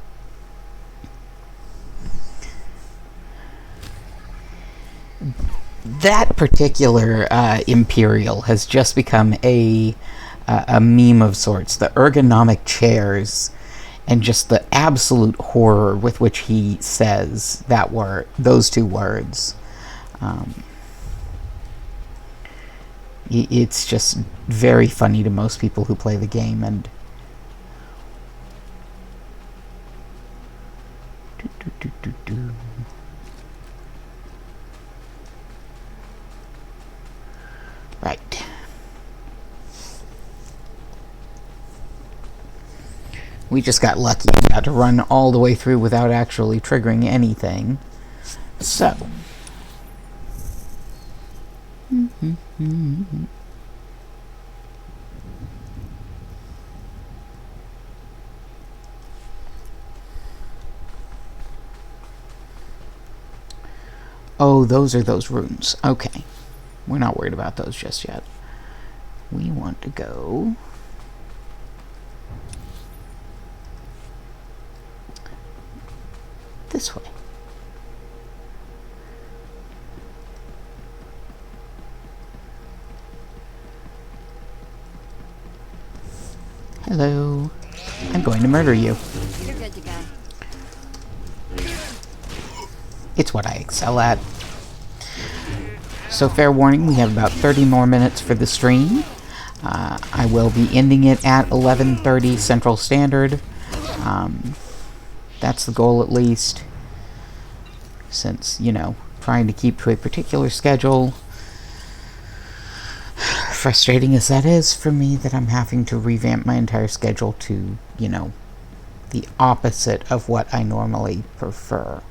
Speaker 1: That particular Imperial has just become a meme of sorts. The ergonomic chairs and just the absolute horror with which he says that word, those two words. It's just very funny to most people who play the game, and right. We just got lucky and got to run all the way through without actually triggering anything. So. Oh, those are those runes. Okay. We're not worried about those just yet. We want to go this way. Hello. I'm going to murder you.
Speaker 18: You're good to go.
Speaker 1: It's what I excel at. So fair warning, we have about 30 more minutes for the stream. I will be ending it at 11:30 Central Standard. That's the goal, at least. Since, you know, trying to keep to a particular schedule. Frustrating as that is for me, that I'm having to revamp my entire schedule to, you know, the opposite of what I normally prefer.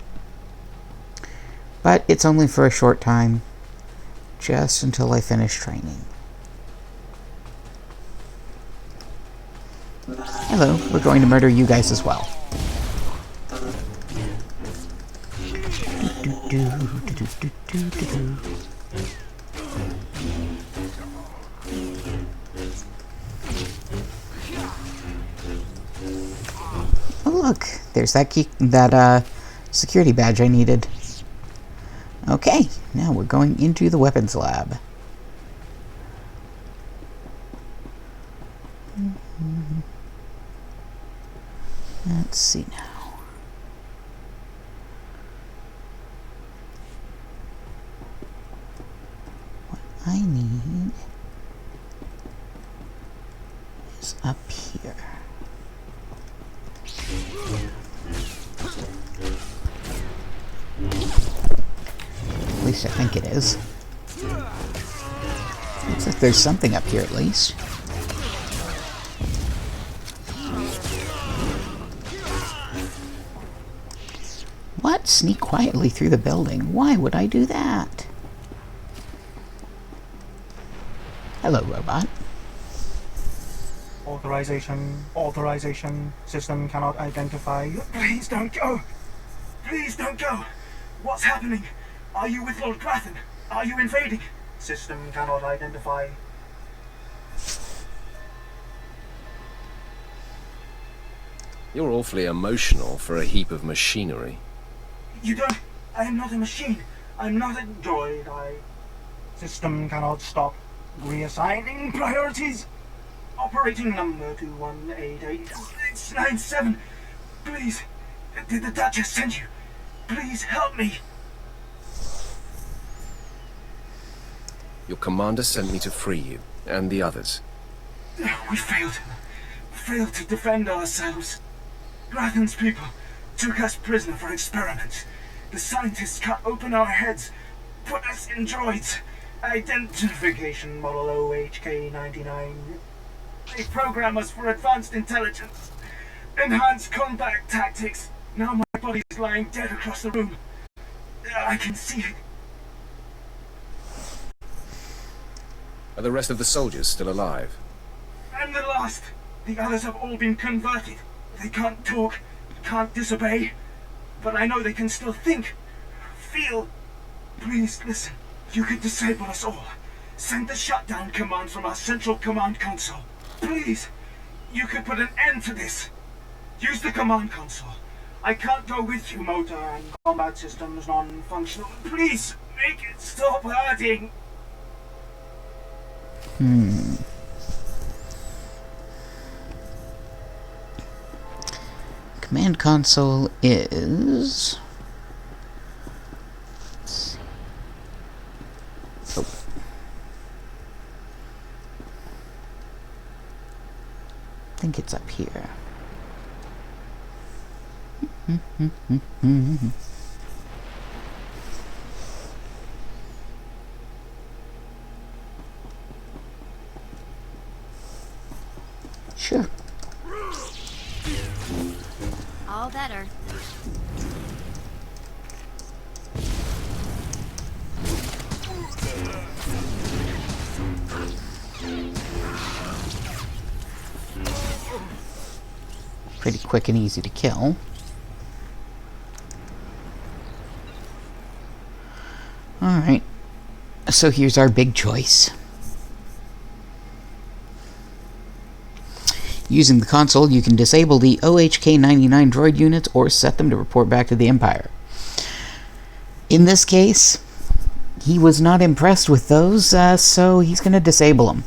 Speaker 1: But it's only for a short time, just until I finish training. Hello, we're going to murder you guys as well. Oh look, there's that key, that security badge I needed. Okay, now we're going into the weapons lab. Let's see now. What I need is up here. At least I think it is. Looks like there's something up here at least. What? Sneak quietly through the building? Why would I do that? Hello, robot.
Speaker 19: Authorization, authorization. System cannot identify. Please don't go! Please don't go! What's happening? Are you with Lord Grathan? Are you invading? System cannot identify.
Speaker 3: You're awfully emotional for a heap of machinery.
Speaker 19: You don't... I am not a machine. I'm not a droid. System cannot stop. Reassigning priorities. Operating number 2188-697. Please. Did the Duchess send you? Please help me.
Speaker 3: Your commander sent me to free you, and the others.
Speaker 19: We failed him. Failed to defend ourselves. Grathan's people took us prisoner for experiments. The scientists cut open our heads, put us in droids. Identification model OHK-99. They program us for advanced intelligence. Enhanced combat tactics. Now my body is lying dead across the room. I can see it.
Speaker 3: Are the rest of the soldiers still alive?
Speaker 19: I'm the last. The others have all been converted. They can't talk, can't disobey. But I know they can still think, feel. Please listen. You could disable us all. Send the shutdown command from our central command console. Please. You could put an end to this. Use the command console. I can't go with you, motor and combat systems non-functional. Please, make it stop hurting.
Speaker 1: Command console is... Let's see. Oh. I think it's up here. Sure.
Speaker 18: All better.
Speaker 1: Pretty quick and easy to kill. Alright. So here's our big choice. Using the console, you can disable the OHK-99 droid units or set them to report back to the Empire. In this case, he was not impressed with those, so he's going to disable them.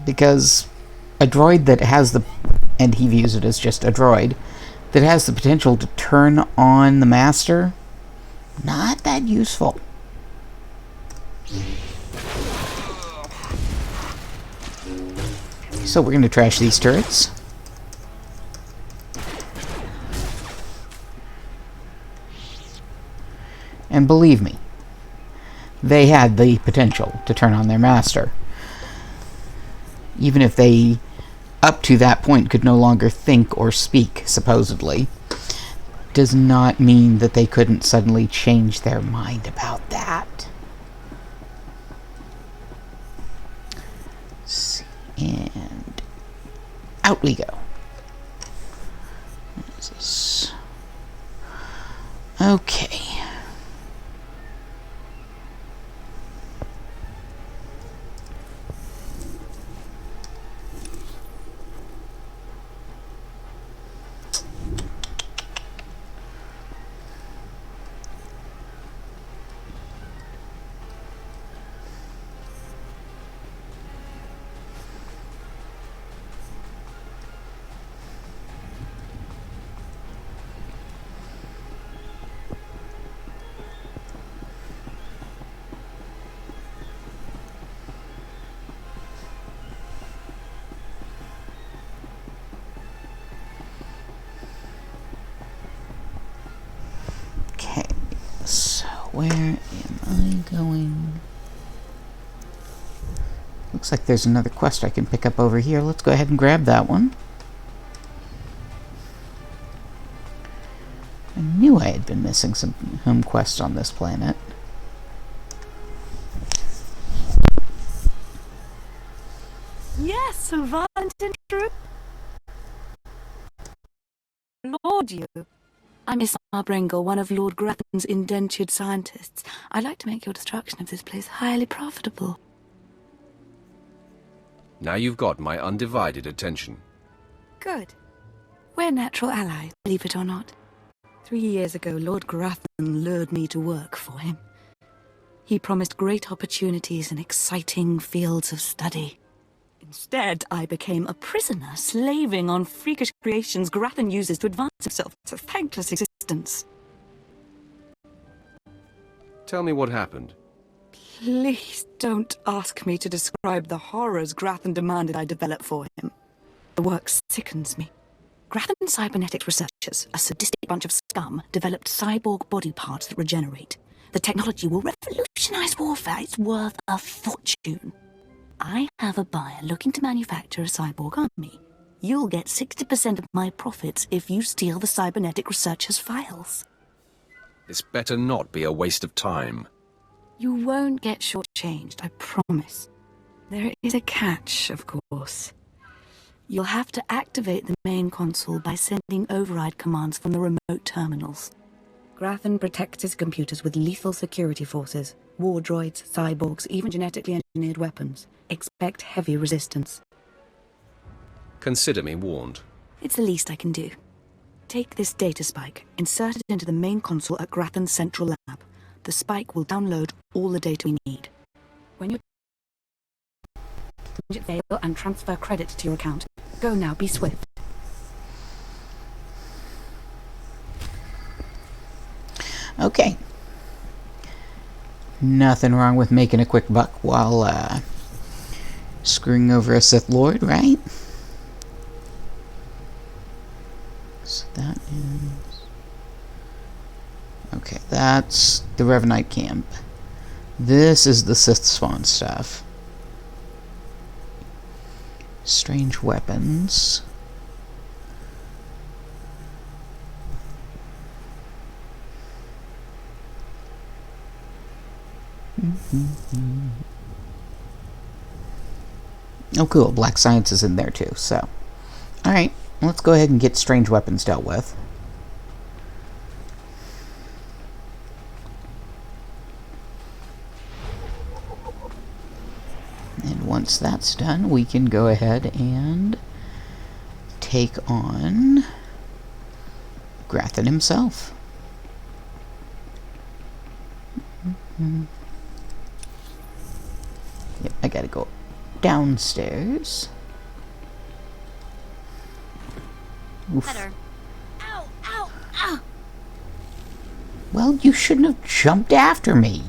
Speaker 1: Because a droid that has the... and he views it as just a droid, that has the potential to turn on the Master, not that useful. So we're going to trash these turrets. And believe me, they had the potential to turn on their Master. Even if they, up to that point, could no longer think or speak, supposedly, does not mean that they couldn't suddenly change their mind about that. Let's see. And out we go. What is this? Okay. where am I going? Looks like there's another quest I can pick up over here. Let's go ahead and grab that one. I knew I had been missing some home quests on this planet.
Speaker 20: Yes, Valentin True. Lord, you. I'm Miss Arbringle, one of Lord Grathan's indentured scientists. I'd like to make your destruction of this place highly profitable.
Speaker 3: Now you've got my undivided attention.
Speaker 20: Good. We're natural allies, believe it or not. 3 years ago, Lord Grathan lured me to work for him. He promised great opportunities and exciting fields of study. Instead, I became a prisoner, slaving on freakish creations Grathan uses to advance himself. It's a thankless existence.
Speaker 3: Tell me what happened.
Speaker 20: Please don't ask me to describe the horrors Grathan demanded I develop for him. The work sickens me. Grathan cybernetics researchers, a sadistic bunch of scum, developed cyborg body parts that regenerate. The technology will revolutionize warfare. It's worth a fortune. I have a buyer looking to manufacture a cyborg army. You'll get 60% of my profits if you steal the cybernetic researchers' files.
Speaker 3: This better not be a waste of time.
Speaker 20: You won't get shortchanged, I promise. There is a catch, of course. You'll have to activate the main console by sending override commands from the remote terminals. Grathan protects his computers with lethal security forces, war droids, cyborgs, even genetically engineered weapons. Expect heavy resistance.
Speaker 3: Consider me warned.
Speaker 20: It's the least I can do. Take this data spike, insert it into the main console at Grathan's central lab. The spike will download all the data we need. When you change it fail and transfer credit to your account. Go now, be swift.
Speaker 1: Okay. Nothing wrong with making a quick buck while screwing over a Sith Lord, right? So that is... Okay, that's the Revanite camp. This is the Sith spawn stuff. Strange weapons. Oh cool, Black Science is in there too, so. Alright, let's go ahead and get strange weapons dealt with. And once that's done, we can go ahead and take on Grathan himself. Yep, I gotta go downstairs. Oof.
Speaker 5: Better. Ow, ow, ow!
Speaker 1: Well, you shouldn't have jumped after me.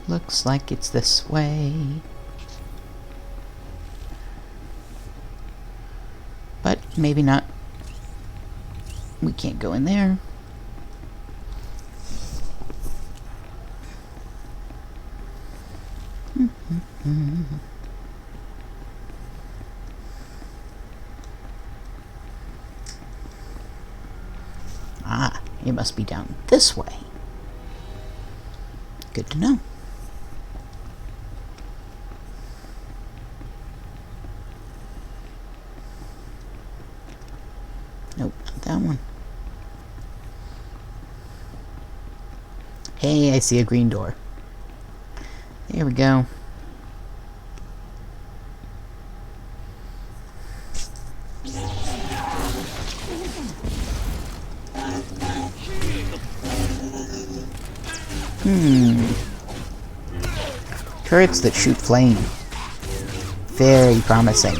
Speaker 1: Looks like it's this way. But maybe not. We can't go in there. Ah, it must be down this way. Good to know. Nope, not that one. Hey, I see a green door. There we go. Turrets that shoot flame. Very promising.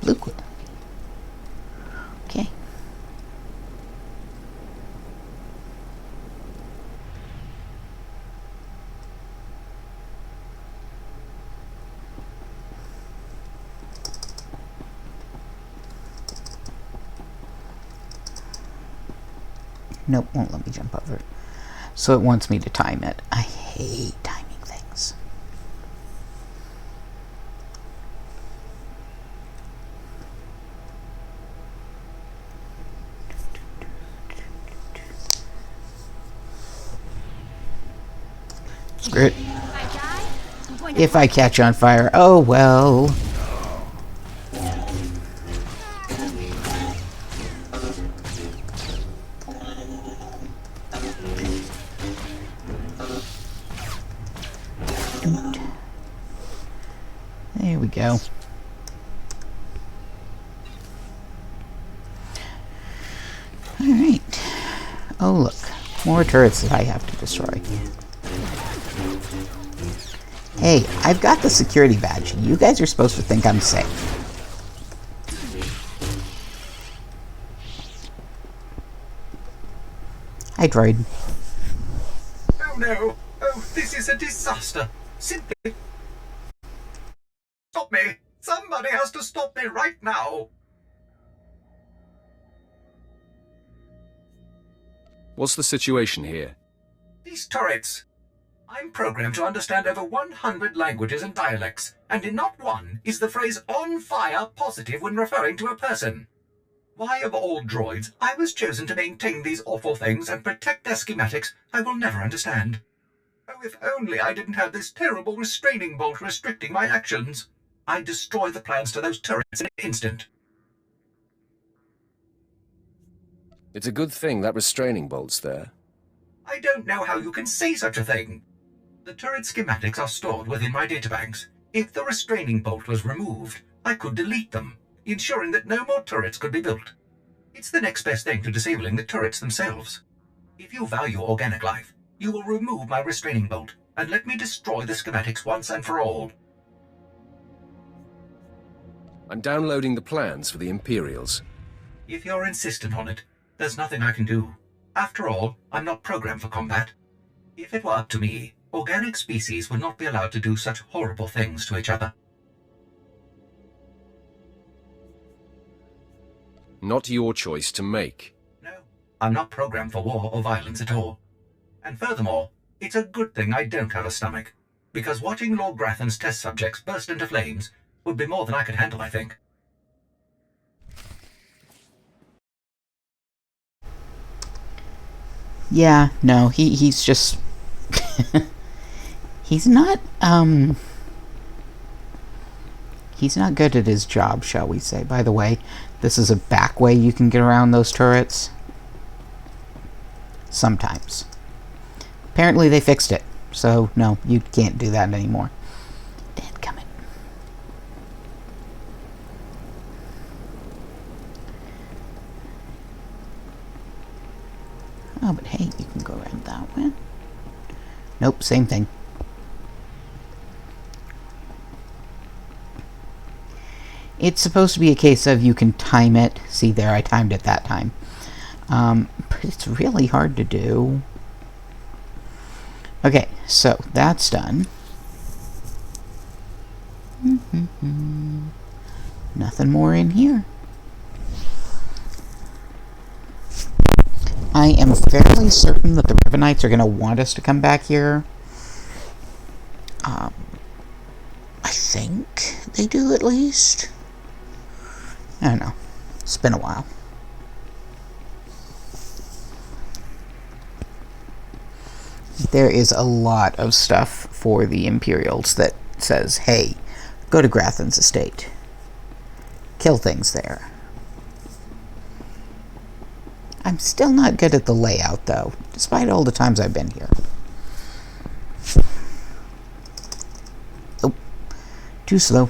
Speaker 1: Liquid. Okay. Nope, won't let me jump over. So it wants me to time it. I hate timing things. Screw it. If I catch on fire, oh well. There we go. Alright. Oh look, more turrets that I have to destroy. Hey, I've got the security badge. You guys are supposed to think I'm safe. Hi, droid.
Speaker 19: Oh no! Oh, this is a disaster! Simply... Stop me! Somebody has to stop me right now!
Speaker 3: What's the situation here?
Speaker 19: These turrets! I'm programmed to understand over 100 languages and dialects, and in not one is the phrase on fire positive when referring to a person. Why of all droids I was chosen to maintain these awful things and protect their schematics, I will never understand. Oh, if only I didn't have this terrible restraining bolt restricting my actions. I'd destroy the plans to those turrets in an instant.
Speaker 3: It's a good thing that restraining bolt's there.
Speaker 19: I don't know how you can say such a thing. The turret schematics are stored within my databanks. If the restraining bolt was removed, I could delete them, ensuring that no more turrets could be built. It's the next best thing to disabling the turrets themselves. If you value organic life, you will remove my restraining bolt and let me destroy the schematics once and for all.
Speaker 3: I'm downloading the plans for the Imperials.
Speaker 19: If you're insistent on it, there's nothing I can do. After all, I'm not programmed for combat. If it were up to me, organic species would not be allowed to do such horrible things to each other.
Speaker 3: Not your choice to make.
Speaker 19: No, I'm not programmed for war or violence at all. And furthermore, it's a good thing I don't have a stomach, because watching Lord Grathan's test subjects burst into flames would be more than I could handle, I think.
Speaker 1: Yeah, no, he's just... he's not good at his job, shall we say. By the way, this is a back way you can get around those turrets. Sometimes. Apparently they fixed it, so no, you can't do that anymore. Dadgummit. Oh, but hey, you can go around that way. Nope, same thing. It's supposed to be a case of you can time it. See there, I timed it that time. But it's really hard to do. Okay, so that's done. Nothing more in here. I am fairly certain that the Revenites are going to want us to come back here. I think they do, at least. I don't know. It's been a while. There is a lot of stuff for the Imperials that says, hey, go to Grathan's estate. Kill things there. I'm still not good at the layout, though, despite all the times I've been here. Oh, too slow.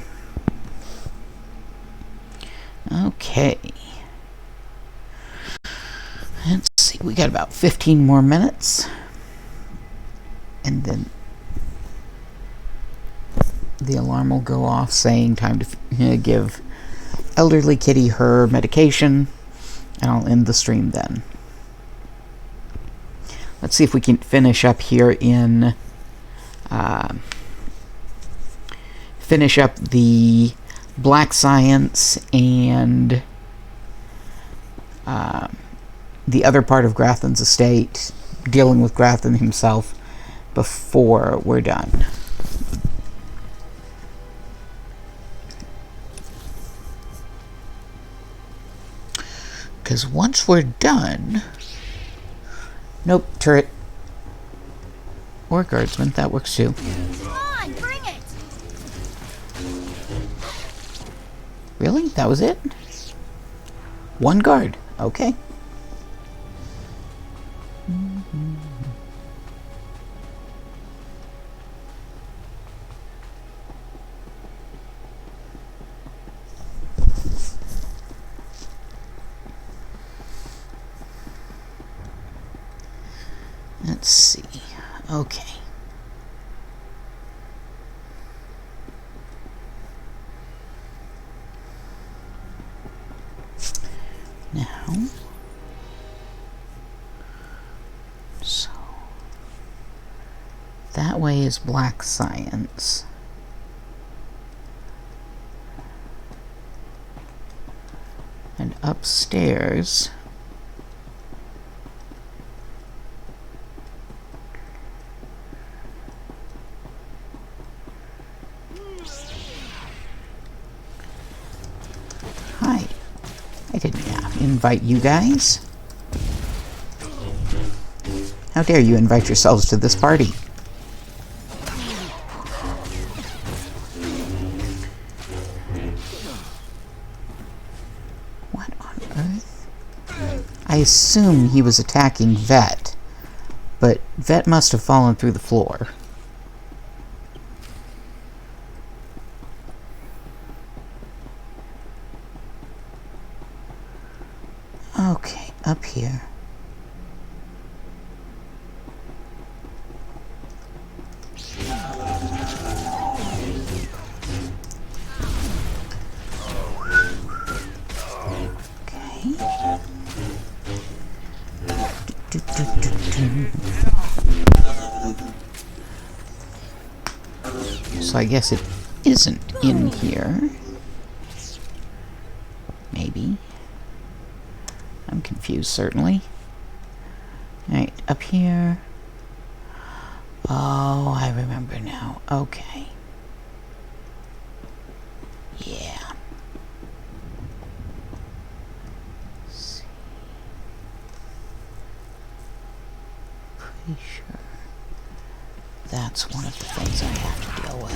Speaker 1: Okay. Let's see, we got about 15 more minutes. And then the alarm will go off saying time to give elderly kitty her medication. And I'll end the stream then. Let's see if we can finish up here in... finish up the Black Science and the other part of Grathan's estate, dealing with Grathan himself before we're done. Because once we're done... Nope, turret. Or guardsman, that works too.
Speaker 5: Come on, bring it!
Speaker 1: Really? That was it? One guard. Okay. Let's see. Okay. Now, so that way is black science. And upstairs, hi. I didn't invite you guys. How dare you invite yourselves to this party? What on earth? I assume he was attacking Vet, but Vet must have fallen through the floor. Okay, up here. So I guess it isn't in here. Maybe. I'm confused, certainly. Alright, up here. Oh, I remember now. Okay. Yeah. Let's see. Pretty sure that's one of the things I have to deal with.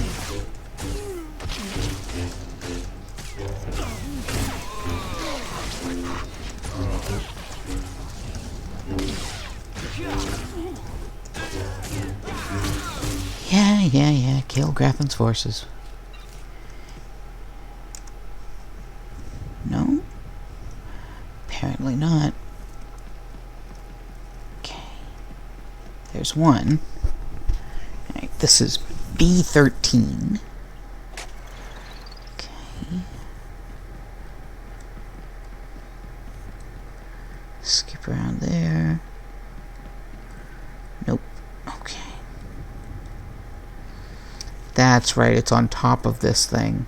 Speaker 1: Yeah. Kill Graffin's forces. No? Apparently not. Okay. There's one. Alright, this is B13. Okay. Skip around there. Nope. Okay. That's right, it's on top of this thing.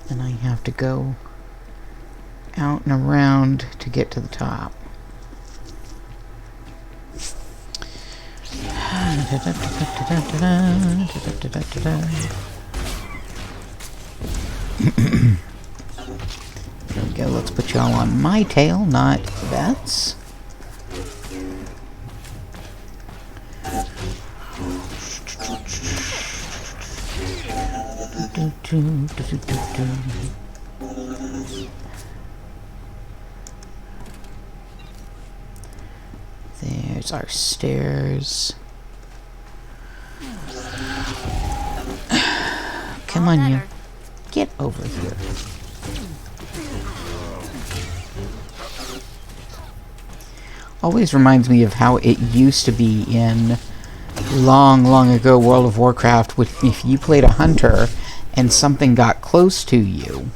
Speaker 1: And I have to go out and around to get to the top. There we go, let's put y'all on my tail, not Beth's. There's our stairs. Come on, you. Get over here. Always reminds me of how it used to be in long ago World of Warcraft, if you played a hunter and something got close to you,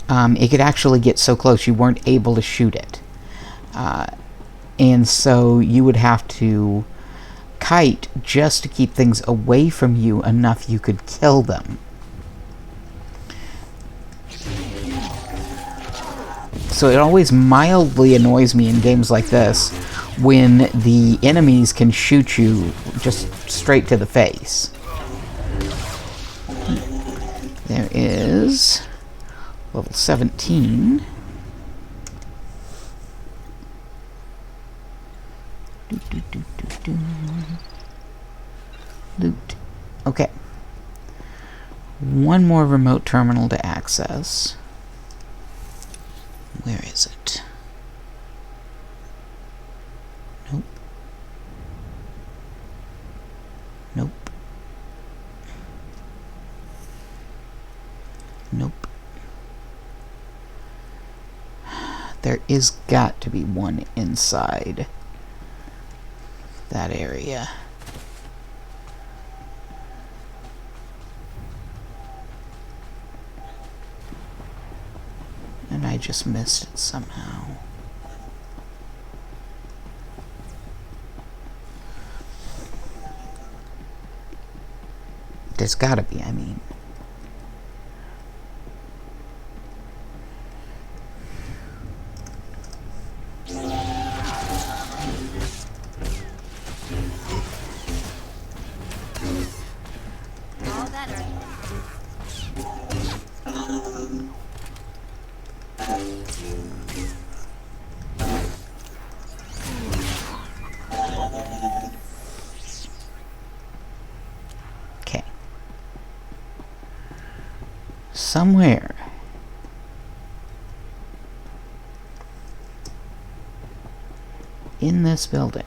Speaker 1: it could actually get so close you weren't able to shoot it. And so you would have to height just to keep things away from you enough you could kill them. So it always mildly annoys me in games like this when the enemies can shoot you just straight to the face. There is level 17. Loot. Okay. One more remote terminal to access. Where is it? Nope. Nope. Nope. There is got to be one inside that area. And I just missed it somehow. There's gotta be, I mean. Somewhere in this building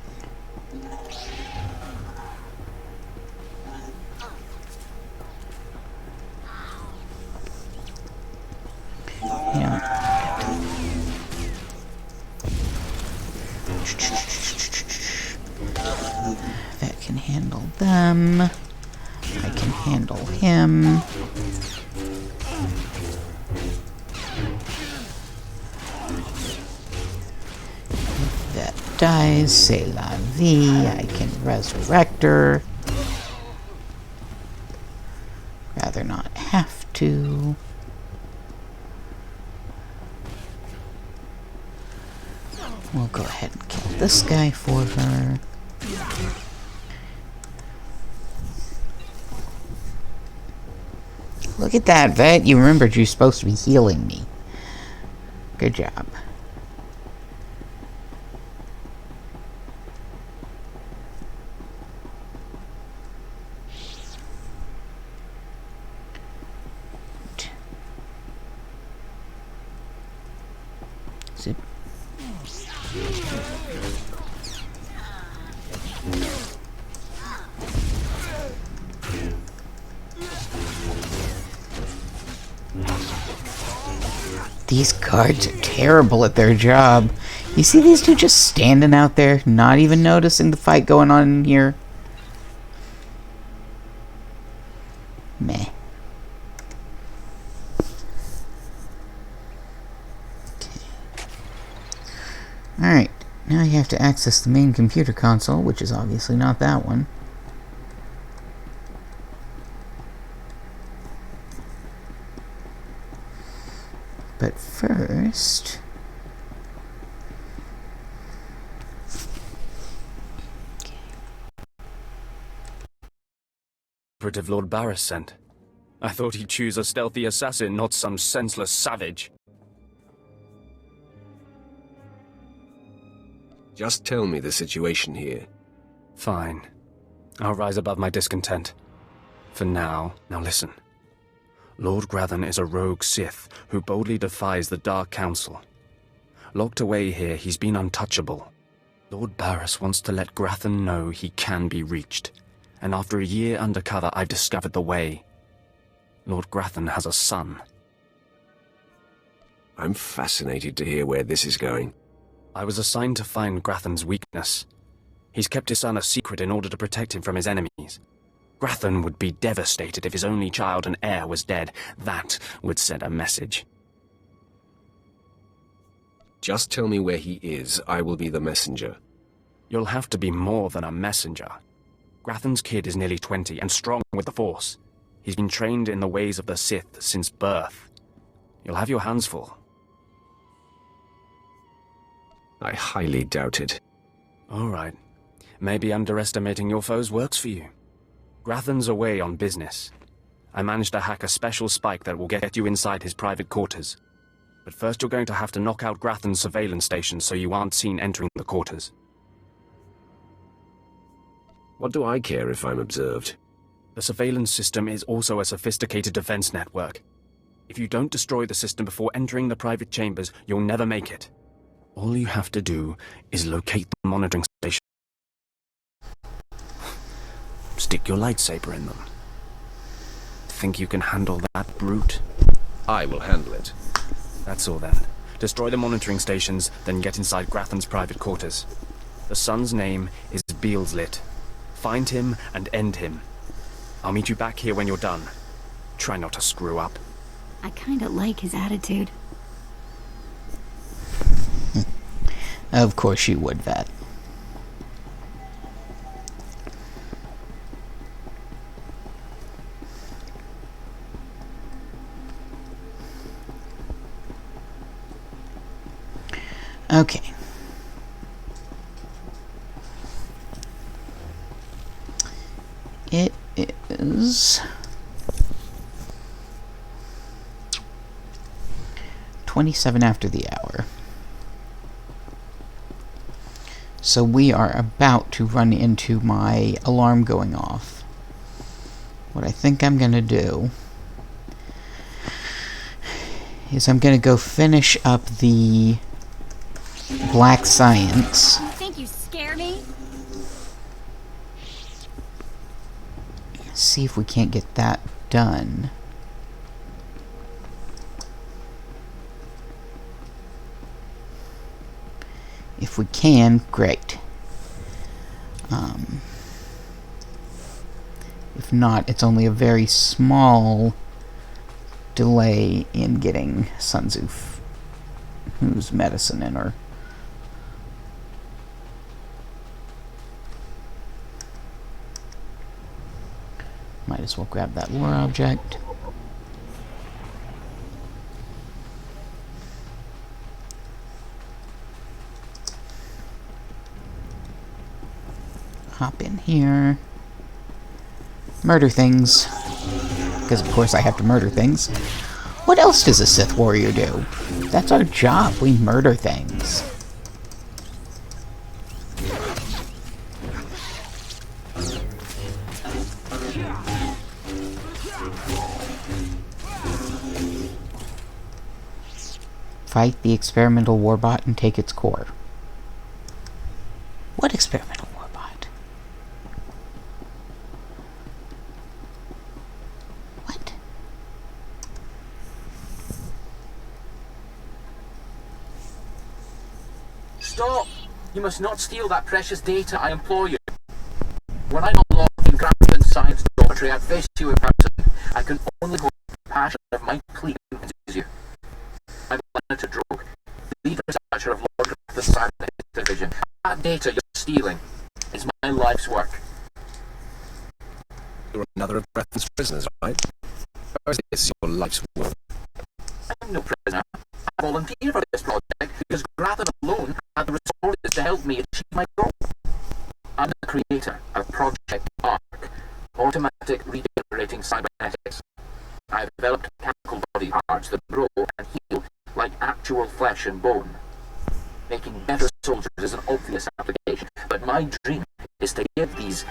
Speaker 1: that can handle them. I can handle him. Dies, c'est la vie. I can resurrect her. Rather not have to. We'll go ahead and kill this guy for her. Look at that, Vet. You remembered you're supposed to be healing me. Good job. Zip. These guards are terrible at their job. You see these two just standing out there, not even noticing the fight going on in here? Meh. Alright, now you have to access the main computer console, which is obviously not that one. But first...
Speaker 15: Operative Lord Barris sent. I thought he'd choose a stealthy assassin, not some senseless savage.
Speaker 3: Just tell me the situation here.
Speaker 15: Fine. I'll rise above my discontent. For now, listen. Lord Grathan is a rogue Sith who boldly defies the Dark Council. Locked away here, he's been untouchable. Lord Barris wants to let Grathan know he can be reached. And after a year undercover, I've discovered the way. Lord Grathan has a son.
Speaker 3: I'm fascinated to hear where this is going.
Speaker 15: I was assigned to find Grathan's weakness. He's kept his son a secret in order to protect him from his enemies. Grathan would be devastated if his only child and heir was dead. That would send a message.
Speaker 3: Just tell me where he is. I will be the messenger.
Speaker 15: You'll have to be more than a messenger. Grathan's kid is nearly 20 and strong with the Force. He's been trained in the ways of the Sith since birth. You'll have your hands full.
Speaker 3: I highly doubt it.
Speaker 15: All right. Maybe underestimating your foes works for you. Grathan's away on business. I managed to hack a special spike that will get you inside his private quarters. But first you're going to have to knock out Grathan's surveillance station so you aren't seen entering the quarters.
Speaker 3: What do I care if I'm observed?
Speaker 15: The surveillance system is also a sophisticated defense network. If you don't destroy the system before entering the private chambers, you'll never make it. All you have to do is locate the monitoring station. Stick your lightsaber in them. Think you can handle that brute?
Speaker 3: I will handle it.
Speaker 15: That's all then. Destroy the monitoring stations, then get inside Grathan's private quarters. The son's name is Beelslit. Find him and end him. I'll meet you back here when you're done. Try not to screw up.
Speaker 18: I kinda like his attitude.
Speaker 1: Of course you would, Vat. Okay. It is 27 after the hour. So we are about to run into my alarm going off. What I think I'm gonna do is I'm gonna go finish up the Black Science.
Speaker 18: You think you scare me?
Speaker 1: See if we can't get that done. If we can, great. If not, it's only a very small delay in getting Sun Tzu whose medicine in her. Might as well grab that lore object. Hop in here. Murder things. Because of course I have to murder things. What else does a Sith warrior do? That's our job. We murder things. Fight the experimental warbot and take its core. What experimental warbot? What?
Speaker 11: Stop! You must not steal that precious data, I implore you. When I unlock in Grathan's science dormitory, I face you in person. I can only hope the passion of my plea convinces you. I'm a drug, lead researcher of Lord Grathan's Cybernetic Division. That data you're stealing is my life's work.
Speaker 3: You're another of Grathan's prisoners, right? Or is this your life's work?
Speaker 11: I'm no prisoner. I volunteered for this project because Grathan alone had the resources to help me achieve my goal. I'm the creator of Project ARC, automatic regenerating cybernetics. I've developed chemical body parts that grow and heal like actual flesh and bone. Making better soldiers is an obvious application, but my dream is to give these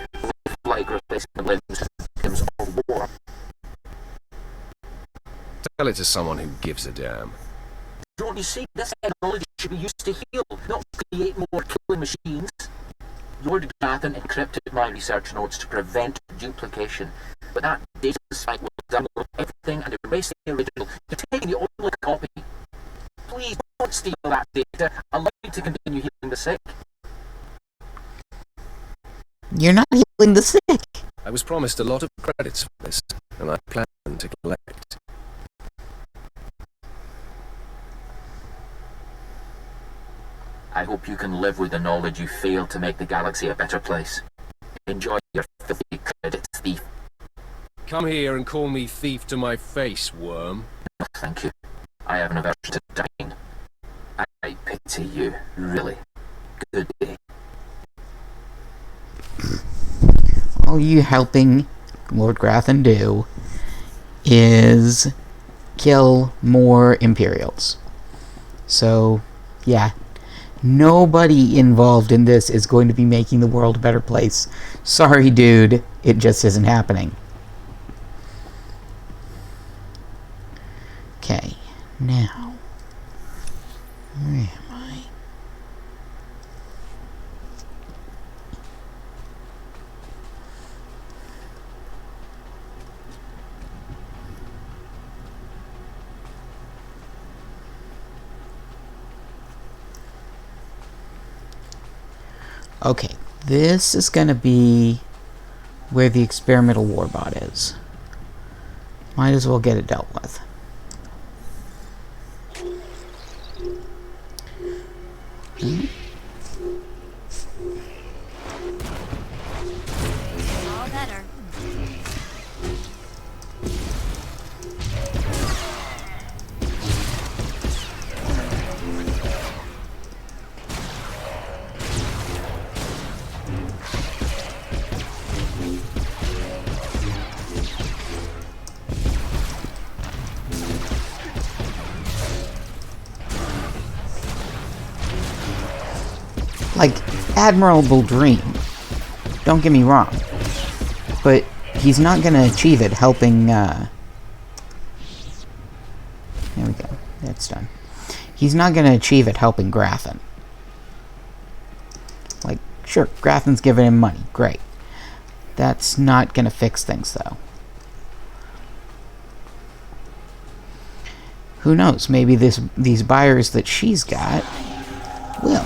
Speaker 11: lifelike replacement limbs to victims of war.
Speaker 3: Tell it to someone who gives a damn.
Speaker 11: Don't you see, this technology should be used to heal, not create more killing machines. Lord Grathan encrypted my research notes to prevent duplication, but that data spike will download everything and erase the original. You're taking the only copy. Please don't steal that data. Allow me to continue healing the sick.
Speaker 1: You're not healing the sick.
Speaker 3: I was promised a lot of credits for this, and I plan to collect.
Speaker 11: I hope you can live with the knowledge you failed to make the galaxy a better place. Enjoy your
Speaker 3: Come here and call me thief to my face, worm.
Speaker 11: No, thank you. I have an aversion to dying. I pity you, really. Good day.
Speaker 1: All you helping Lord Grathan do is kill more Imperials. So, yeah. Nobody involved in this is going to be making the world a better place. Sorry, dude. It just isn't happening. Okay. Now. Where am I? Okay, this is going to be where the experimental warbot is. Might as well get it dealt with.
Speaker 18: All better.
Speaker 1: Like, admirable dream. Don't get me wrong. But he's not going to achieve it helping, There we go. That's done. He's not going to achieve it helping Grathan. Like, sure, Grathan's giving him money. Great. That's not going to fix things, though. Who knows? Maybe these buyers that she's got will.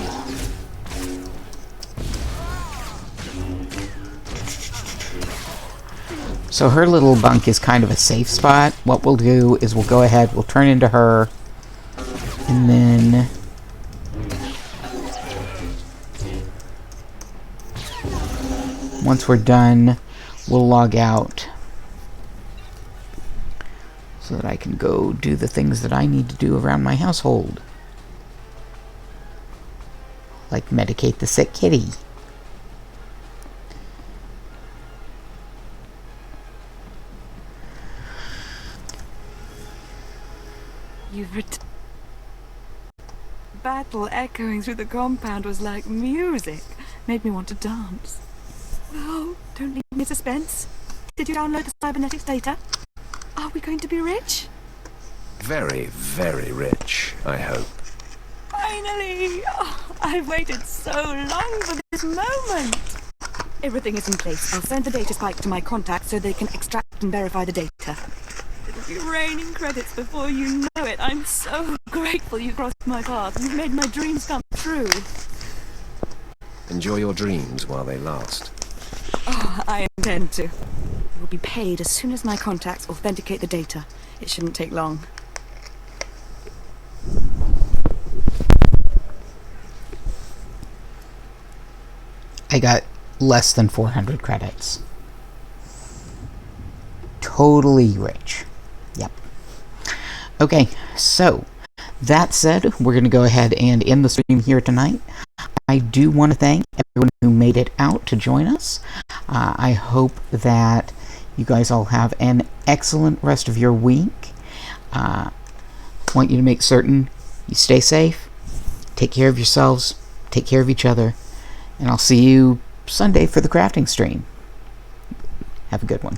Speaker 1: So her little bunk is kind of a safe spot. What we'll do is we'll go ahead, we'll turn into her, and then once we're done, we'll log out so that I can go do the things that I need to do around my household. Like medicate the sick kitty.
Speaker 20: You've battle echoing through the compound was like music. Made me want to dance. Oh, don't leave me in suspense. Did you download the cybernetics data? Are we going to be rich?
Speaker 3: Very, very rich, I hope.
Speaker 20: Finally! Oh, I've waited so long for this moment. Everything is in place. I'll send the data spike to my contacts so they can extract and verify the data. It'll be raining credits before you know it. I'm so grateful you crossed my path. You've made my dreams come true.
Speaker 3: Enjoy your dreams while they last.
Speaker 20: Oh, I intend to. You will be paid as soon as my contacts authenticate the data. It shouldn't take long.
Speaker 1: I got less than 400 credits. Totally rich. Yep. Okay, so that said, we're going to go ahead and end the stream here tonight. I do want to thank everyone who made it out to join us. I hope that you guys all have an excellent rest of your week. Want you to make certain you stay safe, take care of yourselves, take care of each other, and I'll see you Sunday for the crafting stream. Have a good one.